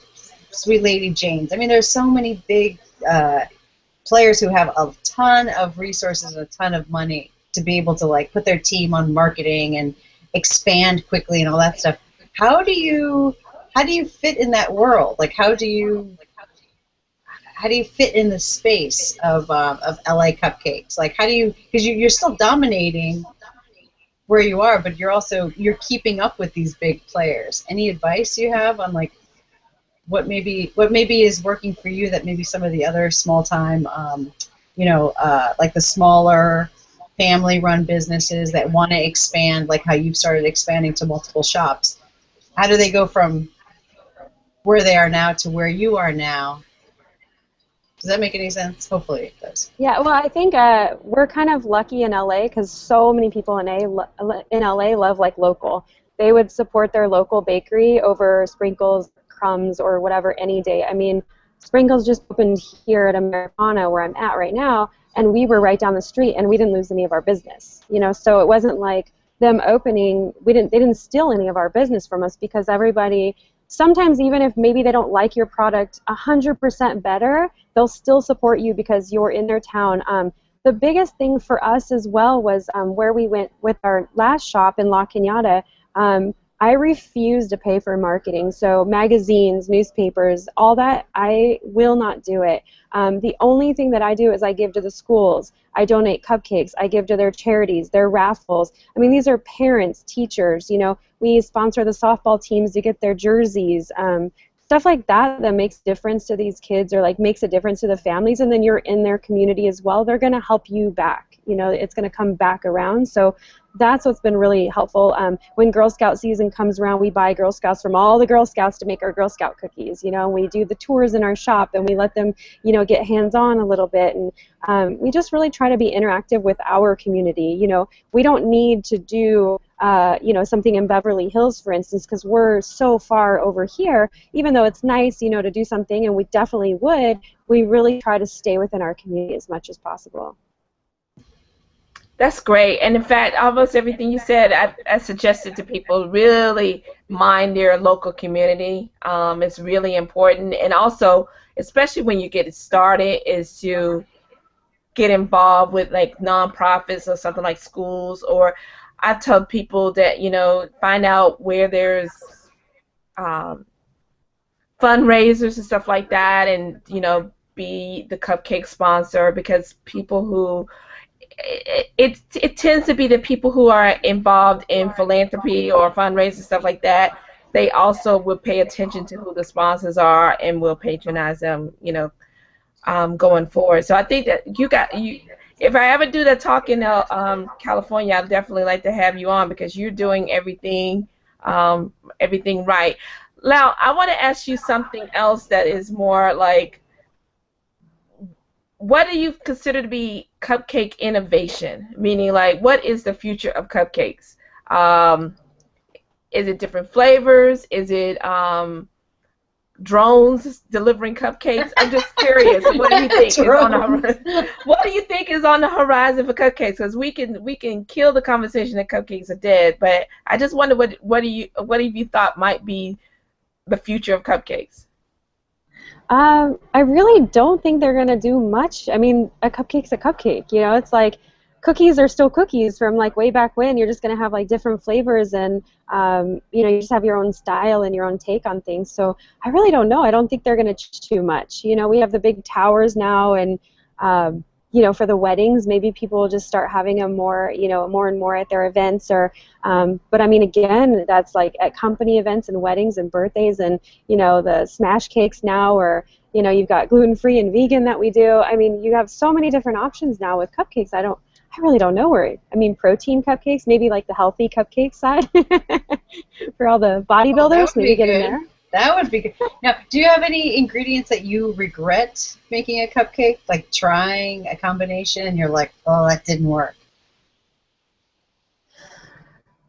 Sweet Lady Jane's. I mean, there's so many big players who have a ton of resources and a ton of money to be able to, like, put their team on marketing and expand quickly and all that stuff. How do you fit in that world? Like, how do you fit in the space of LA Cupcakes? Like, how do you, because you're still dominating where you are, but you're keeping up with these big players. Any advice you have on, like, what maybe is working for you that maybe some of the other small time, you know, like the smaller family-run businesses that want to expand, like how you've started expanding to multiple shops, how do they go from where they are now to where you are now? Does that make any sense? Hopefully it does. Yeah, well, I think we're kind of lucky in LA, because so many people in LA love, like, local. They would support their local bakery over Sprinkles, Crumbs, or whatever any day. I mean, Sprinkles just opened here at Americana, where I'm at right now, and we were right down the street, and we didn't lose any of our business. You know, so it wasn't like them opening, they didn't steal any of our business from us, because everybody, sometimes even if maybe they don't like your product 100% better, they'll still support you because you're in their town. The biggest thing for us as well was where we went with our last shop in La Cañada. I refuse to pay for marketing. So magazines, newspapers, all that, I will not do it. The only thing that I do is I give to the schools. I donate cupcakes. I give to their charities, their raffles. I mean, these are parents, teachers, you know. We sponsor the softball teams to get their jerseys. Stuff like that makes a difference to these kids, or like makes a difference to the families, and then you're in their community as well. They're going to help you back. You know, it's going to come back around. So that's what's been really helpful. When Girl Scout season comes around, we buy Girl Scouts from all the Girl Scouts to make our Girl Scout cookies. You know, we do the tours in our shop, and we let them, you know, get hands-on a little bit. And we just really try to be interactive with our community. You know, we don't need to do you know, something in Beverly Hills, for instance, because we're so far over here. Even though it's nice, you know, to do something, and we definitely would, we really try to stay within our community as much as possible. That's great. And in fact, almost everything you said, I suggested to people really mind their local community. It's really important. And also, especially when you get it started, is to get involved with like nonprofits or something like schools, or I tell people that, you know, find out where there's um, fundraisers and stuff like that, and, you know, be the cupcake sponsor, because people who it tends to be the people who are involved in philanthropy or fundraising stuff like that. They also will pay attention to who the sponsors are and will patronize them, you know, going forward. So I think that you. If I ever do that talk in California, I'd definitely like to have you on, because you're doing everything right. Now, I want to ask you something else that is more like, what do you consider to be cupcake innovation? Meaning, like, what is the future of cupcakes? Um, is it different flavors? Is it drones delivering cupcakes? I'm just curious. What do you think is on the horizon? What do you think is on the horizon for cupcakes? Because we can kill the conversation that cupcakes are dead, but I just wonder what have you thought might be the future of cupcakes? I really don't think they're going to do much. I mean, a cupcake's a cupcake. You know, it's like cookies are still cookies from like way back when. You're just going to have like different flavors, and you know, you just have your own style and your own take on things. So I really don't know. I don't think they're going to change too much. You know, we have the big towers now, and you know, for the weddings, maybe people will just start having them more, you know, more and more at their events. Or but I mean, again, that's like at company events and weddings and birthdays, and you know, the smash cakes now, or you know, you've got gluten-free and vegan that we do. I mean, you have so many different options now with cupcakes. I really don't know where. I mean, protein cupcakes, maybe like the healthy cupcake side for all the bodybuilders. Maybe get in there. That would be good. Now, do you have any ingredients that you regret making a cupcake? Like trying a combination and you're like, oh, that didn't work.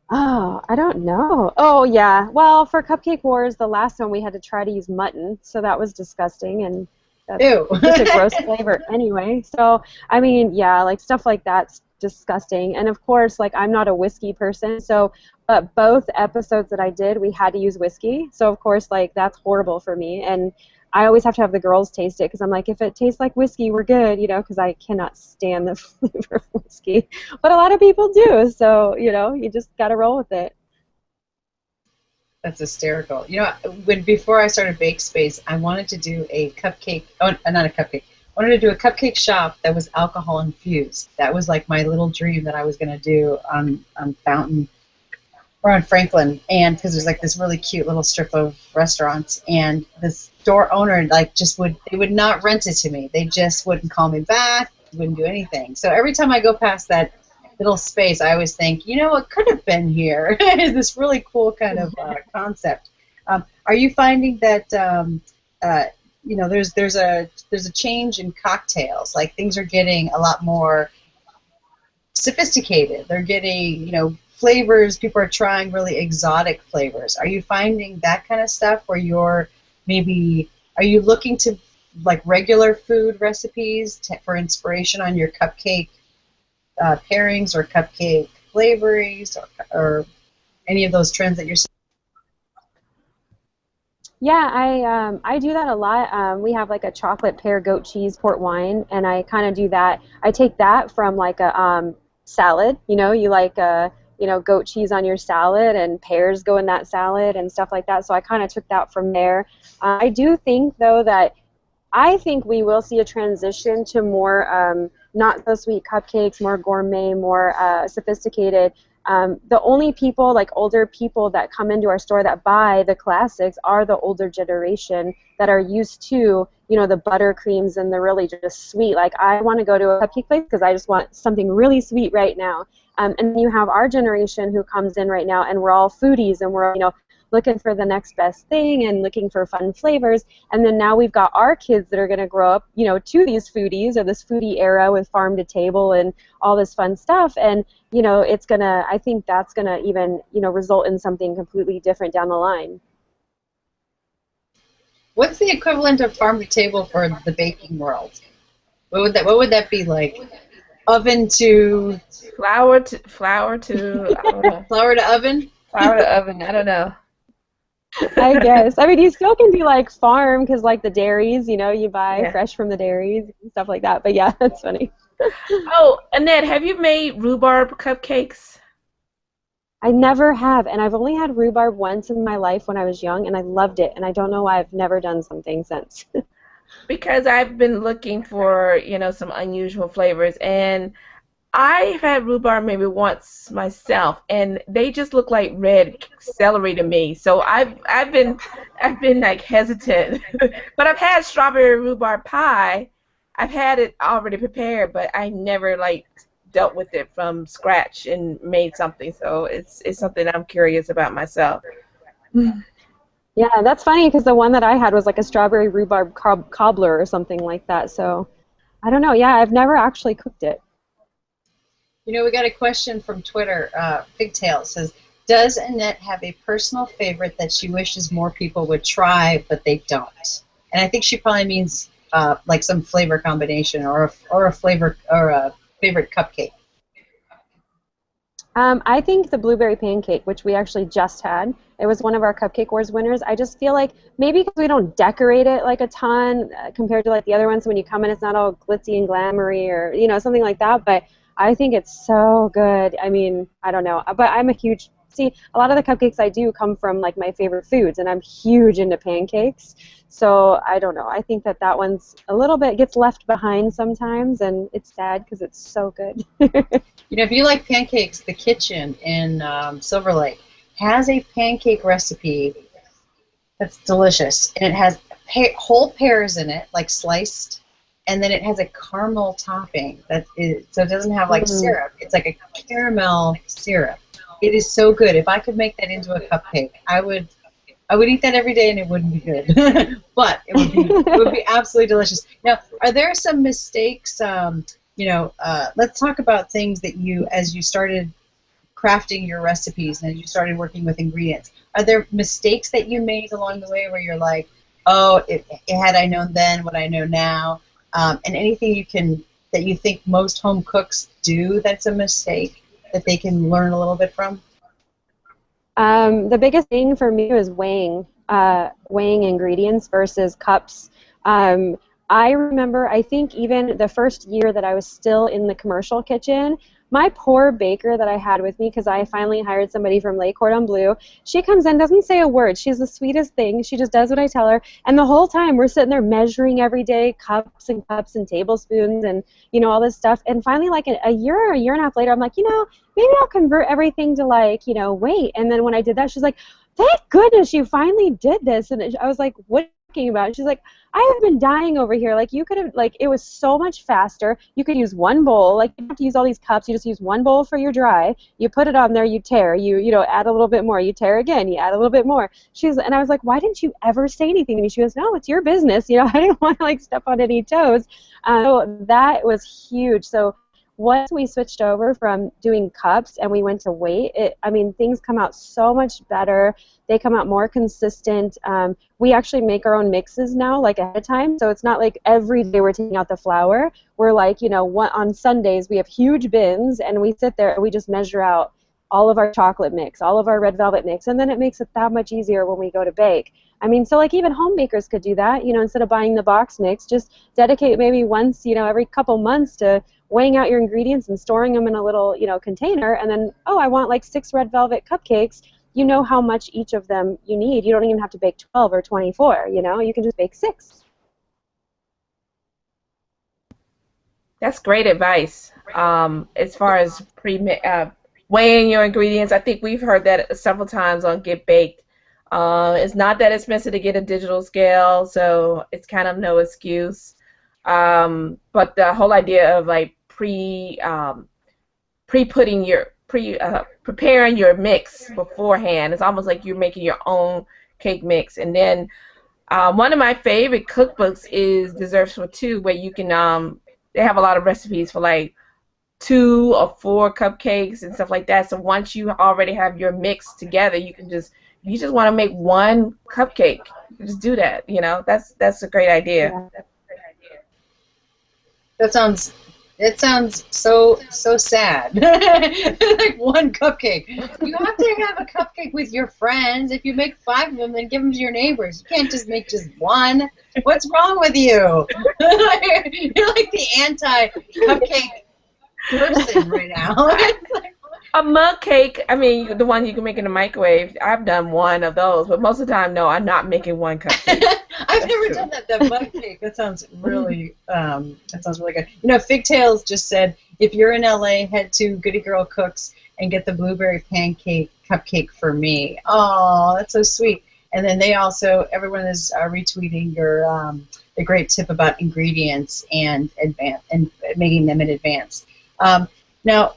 Oh, I don't know. Oh, yeah. Well, for Cupcake Wars, the last one we had to try to use mutton, so that was disgusting, and that's Ew. just a gross flavor anyway. So, I mean, yeah, like stuff like that's disgusting. And of course, like I'm not a whiskey person, so but both episodes that I did, we had to use whiskey. So of course, like that's horrible for me. And I always have to have the girls taste it, because I'm like, if it tastes like whiskey, we're good, you know, because I cannot stand the flavor of whiskey. But a lot of people do, so, you know, you just got to roll with it. That's hysterical. You know, before I started BakeSpace, I wanted to do a cupcake, oh, not a cupcake. I wanted to do a cupcake shop that was alcohol infused. That was like my little dream that I was going to do on Fountain or on Franklin, and because there's like this really cute little strip of restaurants, and the store owner like they would not rent it to me. They just wouldn't call me back, wouldn't do anything. So every time I go past that little space, I always think, you know, what could have been here? Is this really cool kind of concept? Are you finding that you know, there's a change in cocktails? Like things are getting a lot more sophisticated. They're getting, you know, flavors. People are trying really exotic flavors. Are you finding that kind of stuff where are you looking to like regular food recipes for inspiration on your cupcake pairings or cupcake flavorings, or any of those trends that you're seeing? Yeah, I do that a lot. We have like a chocolate pear goat cheese port wine, and I kind of do that. I take that from like a salad. You know, you like you know, goat cheese on your salad, and pears go in that salad and stuff like that. So I kind of took that from there. I do think though that I think we will see a transition to more not so sweet cupcakes, more gourmet, more sophisticated. The only people, like older people, that come into our store that buy the classics are the older generation that are used to, you know, the buttercreams and the really just sweet. Like I want to go to a cupcake place because I just want something really sweet right now. And you have our generation who comes in right now, and we're all foodies, and we're, you know, looking for the next best thing and looking for fun flavors. And then now we've got our kids that are going to grow up, you know, to these foodies, or this foodie era with farm to table and all this fun stuff. And, you know, it's going to, I think that's going to even, you know, result in something completely different down the line. What's the equivalent of farm to table for the baking world? What would that be like? Oven to flour to I don't know. Flour to oven? Flour to oven, I don't know. I guess. I mean, you still can be like farm, because like the dairies, you know, you buy fresh from the dairies and stuff like that. But yeah, that's funny. Oh, Annette, have you made rhubarb cupcakes? I never have, and I've only had rhubarb once in my life when I was young, and I loved it, and I don't know why I've never done something since. Because I've been looking for, some unusual flavors, and I've had rhubarb maybe once myself, and they just look like red celery to me. So I've been like hesitant. But I've had strawberry rhubarb pie. I've had it already prepared, but I never like dealt with it from scratch and made something. So it's something I'm curious about myself. Yeah, that's funny because the one that I had was like a strawberry rhubarb cobbler or something like that. So I don't know. Yeah, I've never actually cooked it. You know, we got a question from Twitter. Pigtail says, "Does Annette have a personal favorite that she wishes more people would try, but they don't?" And I think she probably means like some flavor combination or a flavor or a favorite cupcake. I think the blueberry pancake, which we actually just had, it was one of our Cupcake Wars winners. I just feel like maybe because we don't decorate it like a ton compared to like the other ones, when you come in, it's not all glitzy and glamoury or something like that. But I think it's so good. I mean, I don't know, but I'm a huge see. A lot of the cupcakes I do come from like my favorite foods, and I'm huge into pancakes. So I don't know. I think that one's a little bit gets left behind sometimes, and it's sad because it's so good. You know, if you like pancakes, the kitchen in Silver Lake has a pancake recipe that's delicious, and it has whole pears in it, like sliced, and then it has a caramel topping so it doesn't have like Mm. syrup. It's like a caramel syrup. It is so good. If I could make that into a cupcake, I would eat that every day, and it wouldn't be good, but it would be absolutely delicious. Now, are there some mistakes? Let's talk about things that as you started crafting your recipes and as you started working with ingredients. Are there mistakes that you made along the way where you're like, oh, had I known then what I know now, and anything that you think most home cooks do that's a mistake that they can learn a little bit from? The biggest thing for me was weighing ingredients versus cups. Um, I remember, I think even the first year that I was still in the commercial kitchen, my poor baker that I had with me, because I finally hired somebody from Lake Cordon Bleu, she comes in, doesn't say a word. She's the sweetest thing. She just does what I tell her. And the whole time we're sitting there measuring every day, cups and tablespoons and, all this stuff. And finally, like a year or a year and a half later, I'm like, maybe I'll convert everything to like, weight. And then when I did that, she's like, thank goodness you finally did this. And I was like, what are you talking about? She's like, I have been dying over here. Like, you could have, like, it was so much faster. You could use one bowl. Like, you don't have to use all these cups. You just use one bowl for your dry. You put it on there, you tear. Add a little bit more. You tear again. You add a little bit more. And I was like, why didn't you ever say anything to me? She goes, no, it's your business. I didn't want to, like, step on any toes. So that was huge. So once we switched over from doing cups and we went to weight, things come out so much better. They come out more consistent. We actually make our own mixes now, like ahead of time. So it's not like every day we're taking out the flour. We're like, on Sundays we have huge bins and we sit there and we just measure out all of our chocolate mix, all of our red velvet mix, and then it makes it that much easier when we go to bake. So like even home bakers could do that, instead of buying the box mix, just dedicate maybe once, every couple months to weighing out your ingredients and storing them in a little, container, and then, oh, I want like 6 red velvet cupcakes. You know how much each of them you need. You don't even have to bake 12 or 24, you can just bake 6. That's great advice. As far as weighing your ingredients, I think we've heard that several times on Get Baked. It's not that expensive to get a digital scale, so it's kind of no excuse. But the whole idea of like preparing your mix beforehand, it's almost like you're making your own cake mix. And then one of my favorite cookbooks is Desserts for Two, where you can they have a lot of recipes for like 2 or 4 cupcakes and stuff like that. So once you already have your mix together, you just want to make one cupcake, you can just do that. That's a great idea. Yeah. That sounds It sounds so sad. Like one cupcake. You have to have a cupcake with your friends. If you make 5 of them, then give them to your neighbors. You can't just make just one. What's wrong with you? You're like the anti-cupcake person right now. A mug cake, I mean, the one you can make in the microwave, I've done one of those, but most of the time, no, I'm not making one cupcake. I've never done that. That mug cake. That sounds really good. You know, Figtails just said if you're in LA, head to Goody Girl Cooks and get the blueberry pancake cupcake for me. Oh, that's so sweet. And then they also, everyone is retweeting your the great tip about ingredients and making them in advance. Now.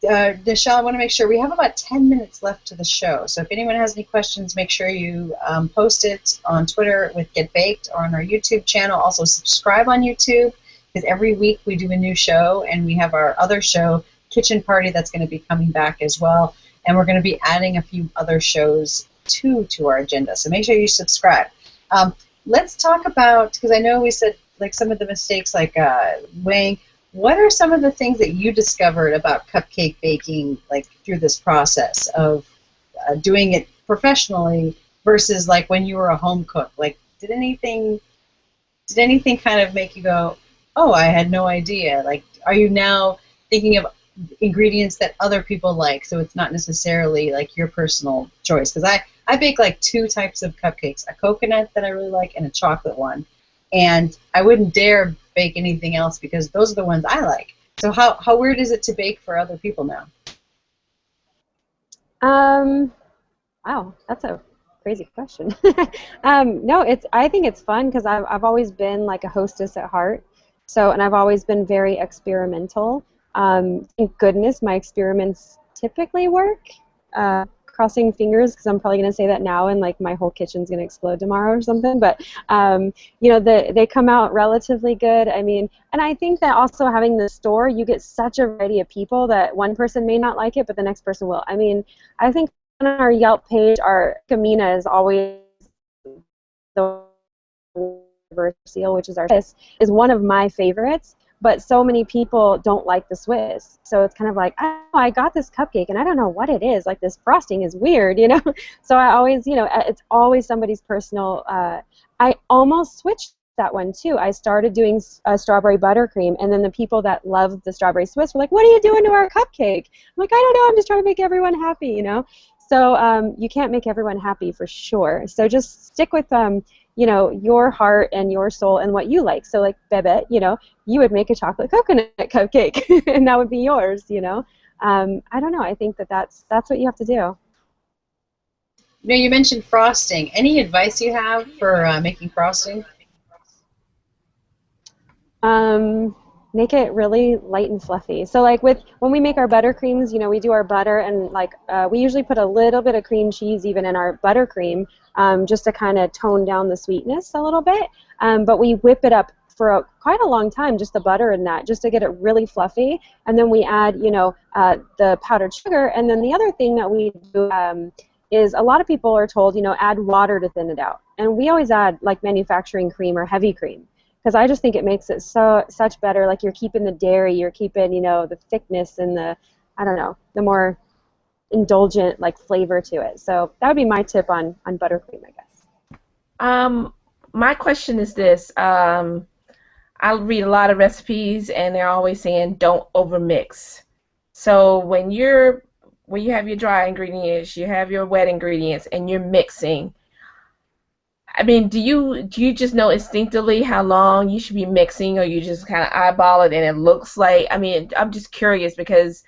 Nichelle, I want to make sure we have about 10 minutes left to the show. So if anyone has any questions, make sure you post it on Twitter with Get Baked or on our YouTube channel. Also subscribe on YouTube because every week we do a new show, and we have our other show, Kitchen Party, that's going to be coming back as well. And we're going to be adding a few other shows to our agenda. So make sure you subscribe. Let's talk about, because I know we said like some of the mistakes like weighing. What are some of the things that you discovered about cupcake baking, like through this process of doing it professionally versus like when you were a home cook? Like, did anything kind of make you go, "Oh, I had no idea"? Like, are you now thinking of ingredients that other people like, so it's not necessarily like your personal choice? Because I bake like 2 types of cupcakes: a coconut that I really like and a chocolate one. And I wouldn't dare bake anything else because those are the ones I like. So how weird is it to bake for other people now? Wow, that's a crazy question. No, I think it's fun because I've always been like a hostess at heart. So, and I've always been very experimental. Thank goodness my experiments typically work. Crossing fingers because I'm probably going to say that now and like my whole kitchen's going to explode tomorrow or something, but you know, they come out relatively good. I mean, and I think that also having the store, you get such a variety of people that one person may not like it, but the next person will. I mean, I think on our Yelp page, our Camina is always the seal, which is our Swiss, is one of my favorites. But so many people don't like the Swiss. So it's kind of like, oh, I got this cupcake, and I don't know what it is. Like, this frosting is weird, you know? So I always, you know, it's always somebody's personal. I almost switched that one, too. I started doing strawberry buttercream, and then the people that loved the strawberry Swiss were like, what are you doing to our cupcake? I'm like, I don't know. I'm just trying to make everyone happy, you know? So you can't make everyone happy for sure. So just stick with you know, your heart and your soul and what you like. So like Bebet, you know, you would make a chocolate coconut cupcake and that would be yours, you know. I don't know. I think that's what you have to do. You know, you mentioned frosting. Any advice you have for making frosting? Make it really light and fluffy. So like when we make our buttercreams, you know, we do our butter and like we usually put a little bit of cream cheese even in our buttercream just to kind of tone down the sweetness a little bit. But we whip it up for quite a long time, just the butter and that, just to get it really fluffy. And then we add, you know, the powdered sugar. And then the other thing that we do is a lot of people are told, you know, add water to thin it out. And we always add like manufacturing cream or heavy cream, because I just think it makes it such better. Like you're keeping the dairy, you're keeping, you know, the thickness and the, I don't know, the more indulgent like flavor to it. So that would be my tip on buttercream, I guess. My question is this. I read a lot of recipes and they're always saying don't overmix. So when you have your dry ingredients, you have your wet ingredients, and you're mixing, I mean, do you just know instinctively how long you should be mixing, or you just kind of eyeball it and it looks like? I mean, I'm just curious because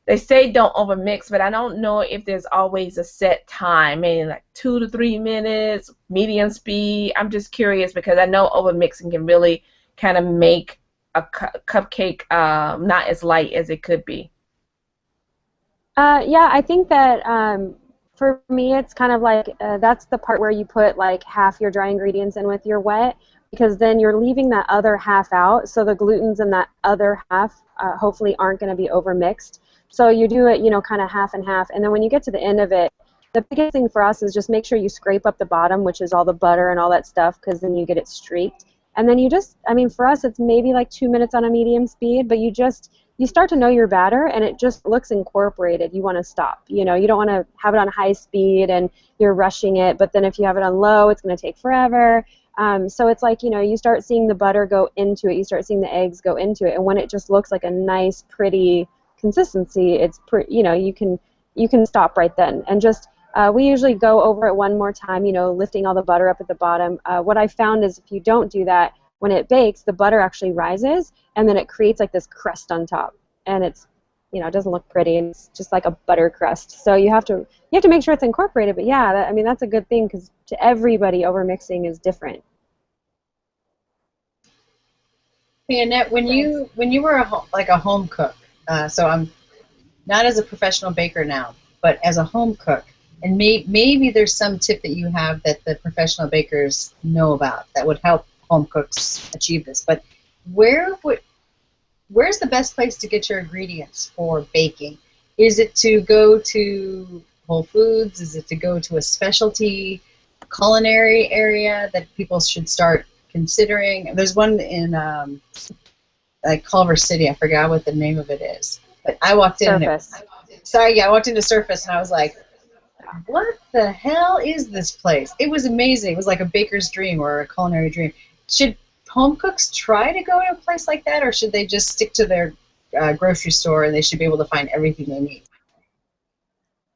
they say don't overmix, but I don't know if there's always a set time, meaning like 2 to 3 minutes, medium speed. I'm just curious because I know overmixing can really kind of make a cupcake not as light as it could be. Yeah, I think that for me, it's kind of like that's the part where you put like half your dry ingredients in with your wet, because then you're leaving that other half out, so the glutens in that other half hopefully aren't going to be overmixed. So you do it, you know, kind of half and half, and then when you get to the end of it, the biggest thing for us is just make sure you scrape up the bottom, which is all the butter and all that stuff, because then you get it streaked. And then you just, I mean, for us, it's maybe like 2 minutes on a medium speed, but you start to know your batter, and it just looks incorporated. You want to stop. You know, you don't want to have it on high speed and you're rushing it, but then if you have it on low, it's going to take forever. So it's like, you know, you start seeing the butter go into it, you start seeing the eggs go into it, and when it just looks like a nice, pretty consistency, you know, you can stop right then. And just we usually go over it one more time, you know, lifting all the butter up at the bottom. What I found is if you don't do that, when it bakes, the butter actually rises, and then it creates like this crust on top, and it's, you know, it doesn't look pretty, and it's just like a butter crust. So you have to make sure it's incorporated. But yeah, I mean, that's a good thing, because to everybody, over mixing is different. Hey, Annette, when you were a home cook, so I'm not as a professional baker now, but as a home cook, and maybe there's some tip that you have that the professional bakers know about that would help home cooks achieve this. But where's the best place to get your ingredients for baking? Is it to go to Whole Foods? Is it to go to a specialty culinary area that people should start considering? There's one in like Culver City. I forgot what the name of it is. But I walked in. Surface. I walked into Surface, and I was like, what the hell is this place? It was amazing. It was like a baker's dream or a culinary dream. Should home cooks try to go to a place like that, or should they just stick to their grocery store and they should be able to find everything they need?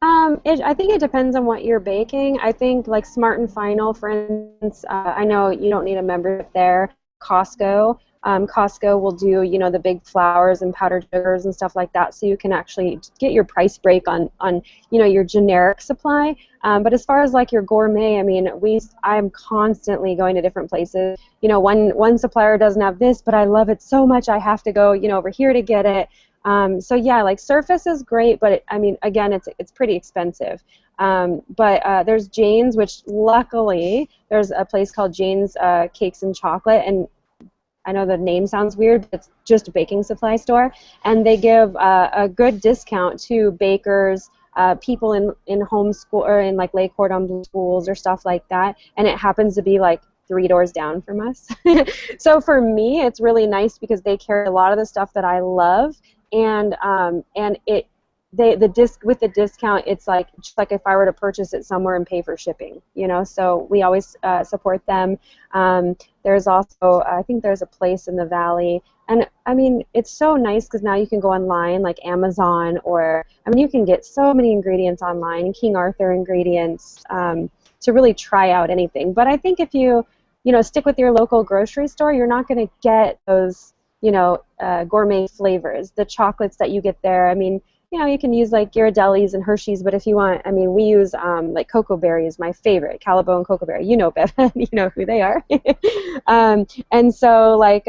I think it depends on what you're baking. I think like Smart and Final, for instance, I know you don't need a membership there. Costco will do, you know, the big flours and powdered sugars and stuff like that, so you can actually get your price break on you know, your generic supply. But as far as like your gourmet, I mean, I'm constantly going to different places. You know, one supplier doesn't have this, but I love it so much I have to go, you know, over here to get it. So yeah, like Surface is great, but I mean, again, it's pretty expensive. But there's Jane's, which luckily there's a place called Jane's Cakes and Chocolate, and I know the name sounds weird, but it's just a baking supply store, and they give a good discount to bakers, people in homeschool or in like Lake Cordon schools or stuff like that, and it happens to be like 3 doors down from us. So for me, it's really nice because they carry a lot of the stuff that I love, and with the discount, it's like just like if I were to purchase it somewhere and pay for shipping, you know. So we always support them. There's also, I think there's a place in the Valley, and I mean, it's so nice because now you can go online like Amazon, or I mean, you can get so many ingredients online, King Arthur ingredients, to really try out anything. But I think if you know, stick with your local grocery store, you're not going to get those, you know, gourmet flavors, the chocolates that you get there. I mean, you know, you can use like Ghirardelli's and Hershey's, but if you want, I mean, we use like Cocoa Berry is my favorite, Calibo Cocoa Berry. You know, Bev, you know who they are. And so like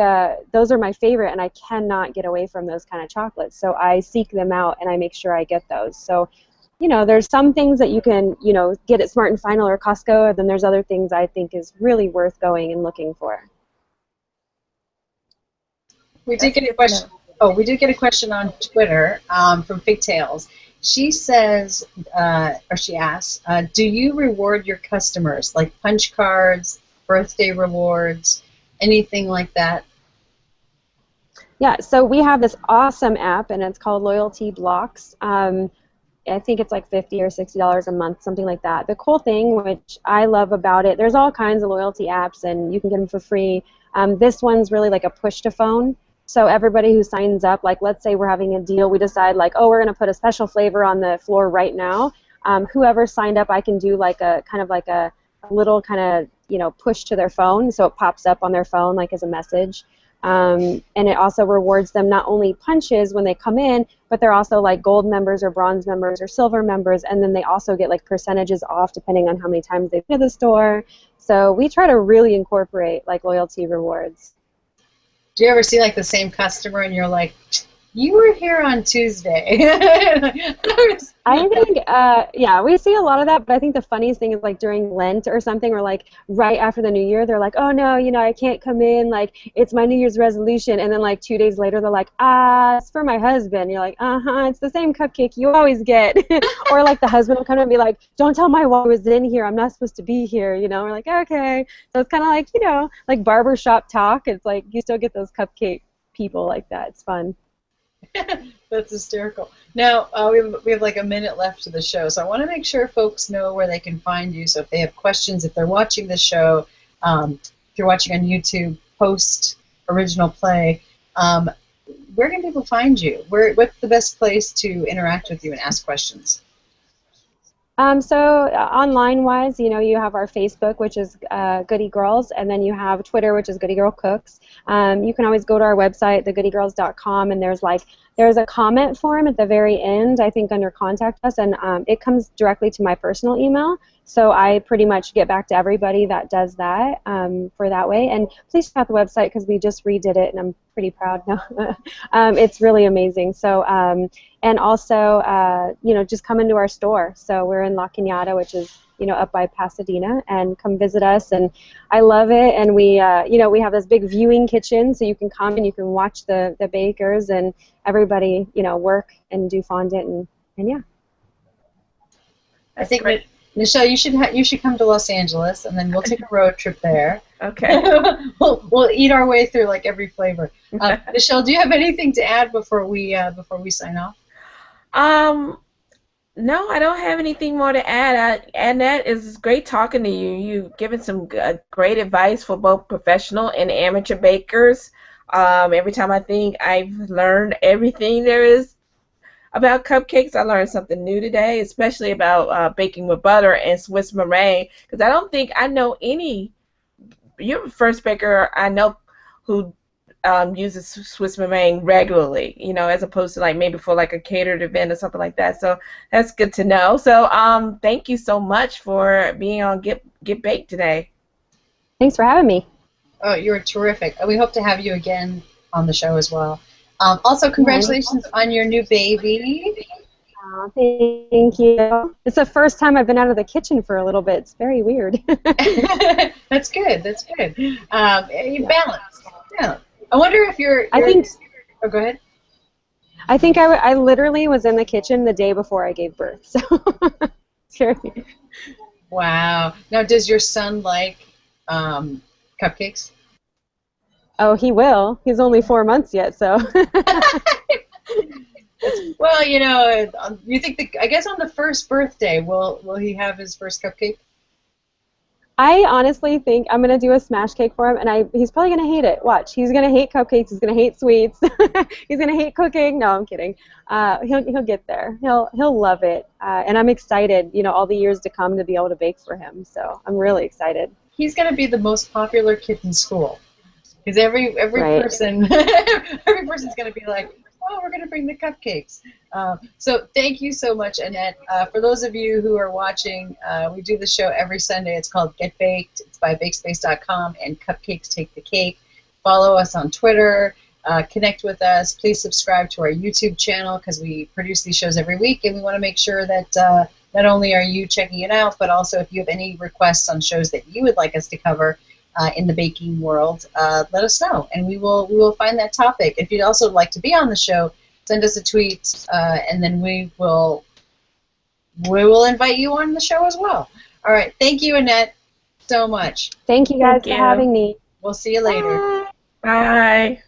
those are my favorite, and I cannot get away from those kind of chocolates. So I seek them out and I make sure I get those. So, you know, there's some things that you can, you know, get at Smart and Final or Costco, and then there's other things I think is really worth going and looking for. We did get a question. Oh, we did get a question on Twitter from Pigtails. She says, or she asks, do you reward your customers, like punch cards, birthday rewards, anything like that? Yeah, so we have this awesome app, and it's called Loyalty Blocks. I think it's like $50 or $60 a month, something like that. The cool thing, which I love about it, there's all kinds of loyalty apps, and you can get them for free. This one's really like a push-to-phone. So everybody who signs up, like let's say we're having a deal, we decide like, oh, we're going to put a special flavor on the floor right now. Whoever signed up, I can do like a kind of like a little kind of, you know, push to their phone, so it pops up on their phone like as a message. And it also rewards them not only punches when they come in, but they're also like gold members or bronze members or silver members, and then they also get like percentages off depending on how many times they've been to the store. So we try to really incorporate like loyalty rewards. Do you ever see like the same customer and you're like, You were here on Tuesday. I think, yeah, we see a lot of that, but I think the funniest thing is like during Lent or something, or like right after the New Year, they're like, oh no, I can't come in, like it's my New Year's resolution, and then like 2 days later, they're like, it's for my husband. You're like, it's the same cupcake you always get. Or like the husband will come and be like, don't tell my wife I was in here, I'm not supposed to be here, We're like, okay. So it's kind of like, like barbershop talk. It's like you still get those cupcake people like that. It's fun. That's hysterical. Now, we have like a minute left to the show, so I want to make sure folks know where they can find you. So if they have questions, if they're watching the show, if you're watching on YouTube, post original play, where can people find you? What's the best place to interact with you and ask questions? So online-wise, you have our Facebook, which is Goody Girls, and then you have Twitter, which is Goody Girl Cooks. You can always go to our website, thegoodygirls.com, and there's a comment form at the very end, I think, under Contact Us, and it comes directly to my personal email. So I pretty much get back to everybody that does that for that way. And please check out the website because we just redid it, and I'm pretty proud now. It's really amazing. So, and also, just come into our store. So we're in La Cañada, which is, up by Pasadena, and come visit us. And I love it. And we, we have this big viewing kitchen, so you can come and you can watch the bakers and everybody, work and do fondant and yeah. I think that, Michelle, you should come to Los Angeles, and then we'll take a road trip there. Okay. we'll eat our way through like every flavor. Michelle, do you have anything to add before we sign off? No, I don't have anything more to add. Annette, it's great talking to you. You've given some great advice for both professional and amateur bakers. Every time I think I've learned everything there is about cupcakes, I learned something new today, especially about baking with butter and Swiss meringue, because I don't think I know any. You're the first baker I know who uses Swiss meringue regularly, as opposed to like maybe for like a catered event or something like that. So that's good to know. So thank you so much for being on Get Baked today. Thanks for having me. Oh, you're terrific. We hope to have you again on the show as well. Also, congratulations on your new baby. Oh, thank you. It's the first time I've been out of the kitchen for a little bit. It's very weird. That's good. That's good. You balanced. Yeah. I wonder if you're. I think. Oh, go ahead. I think I literally was in the kitchen the day before I gave birth. So scary. Wow. Now, does your son like cupcakes? Oh, he will. He's only 4 months yet, so. Well, you think I guess on the first birthday, will he have his first cupcake? I honestly think I'm gonna do a smash cake for him, and he's probably gonna hate it. Watch, he's gonna hate cupcakes. He's gonna hate sweets. He's gonna hate cooking. No, I'm kidding. He'll get there. He'll love it, and I'm excited. All the years to come to be able to bake for him. So I'm really excited. He's gonna be the most popular kid in school, because every right. person every person's gonna be like, oh, we're gonna bring the cupcakes. So thank you so much, Annette. For those of you who are watching, we do the show every Sunday. It's called Get Baked. It's by BakeSpace.com and Cupcakes Take the Cake. Follow us on Twitter. Connect with us. Please subscribe to our YouTube channel because we produce these shows every week, and we want to make sure that not only are you checking it out, but also if you have any requests on shows that you would like us to cover in the baking world, let us know, and we will find that topic. If you'd also like to be on the show, send us a tweet, and then we will invite you on the show as well. All right, thank you, Annette, so much. Thank you guys for having me. We'll see you later. Bye.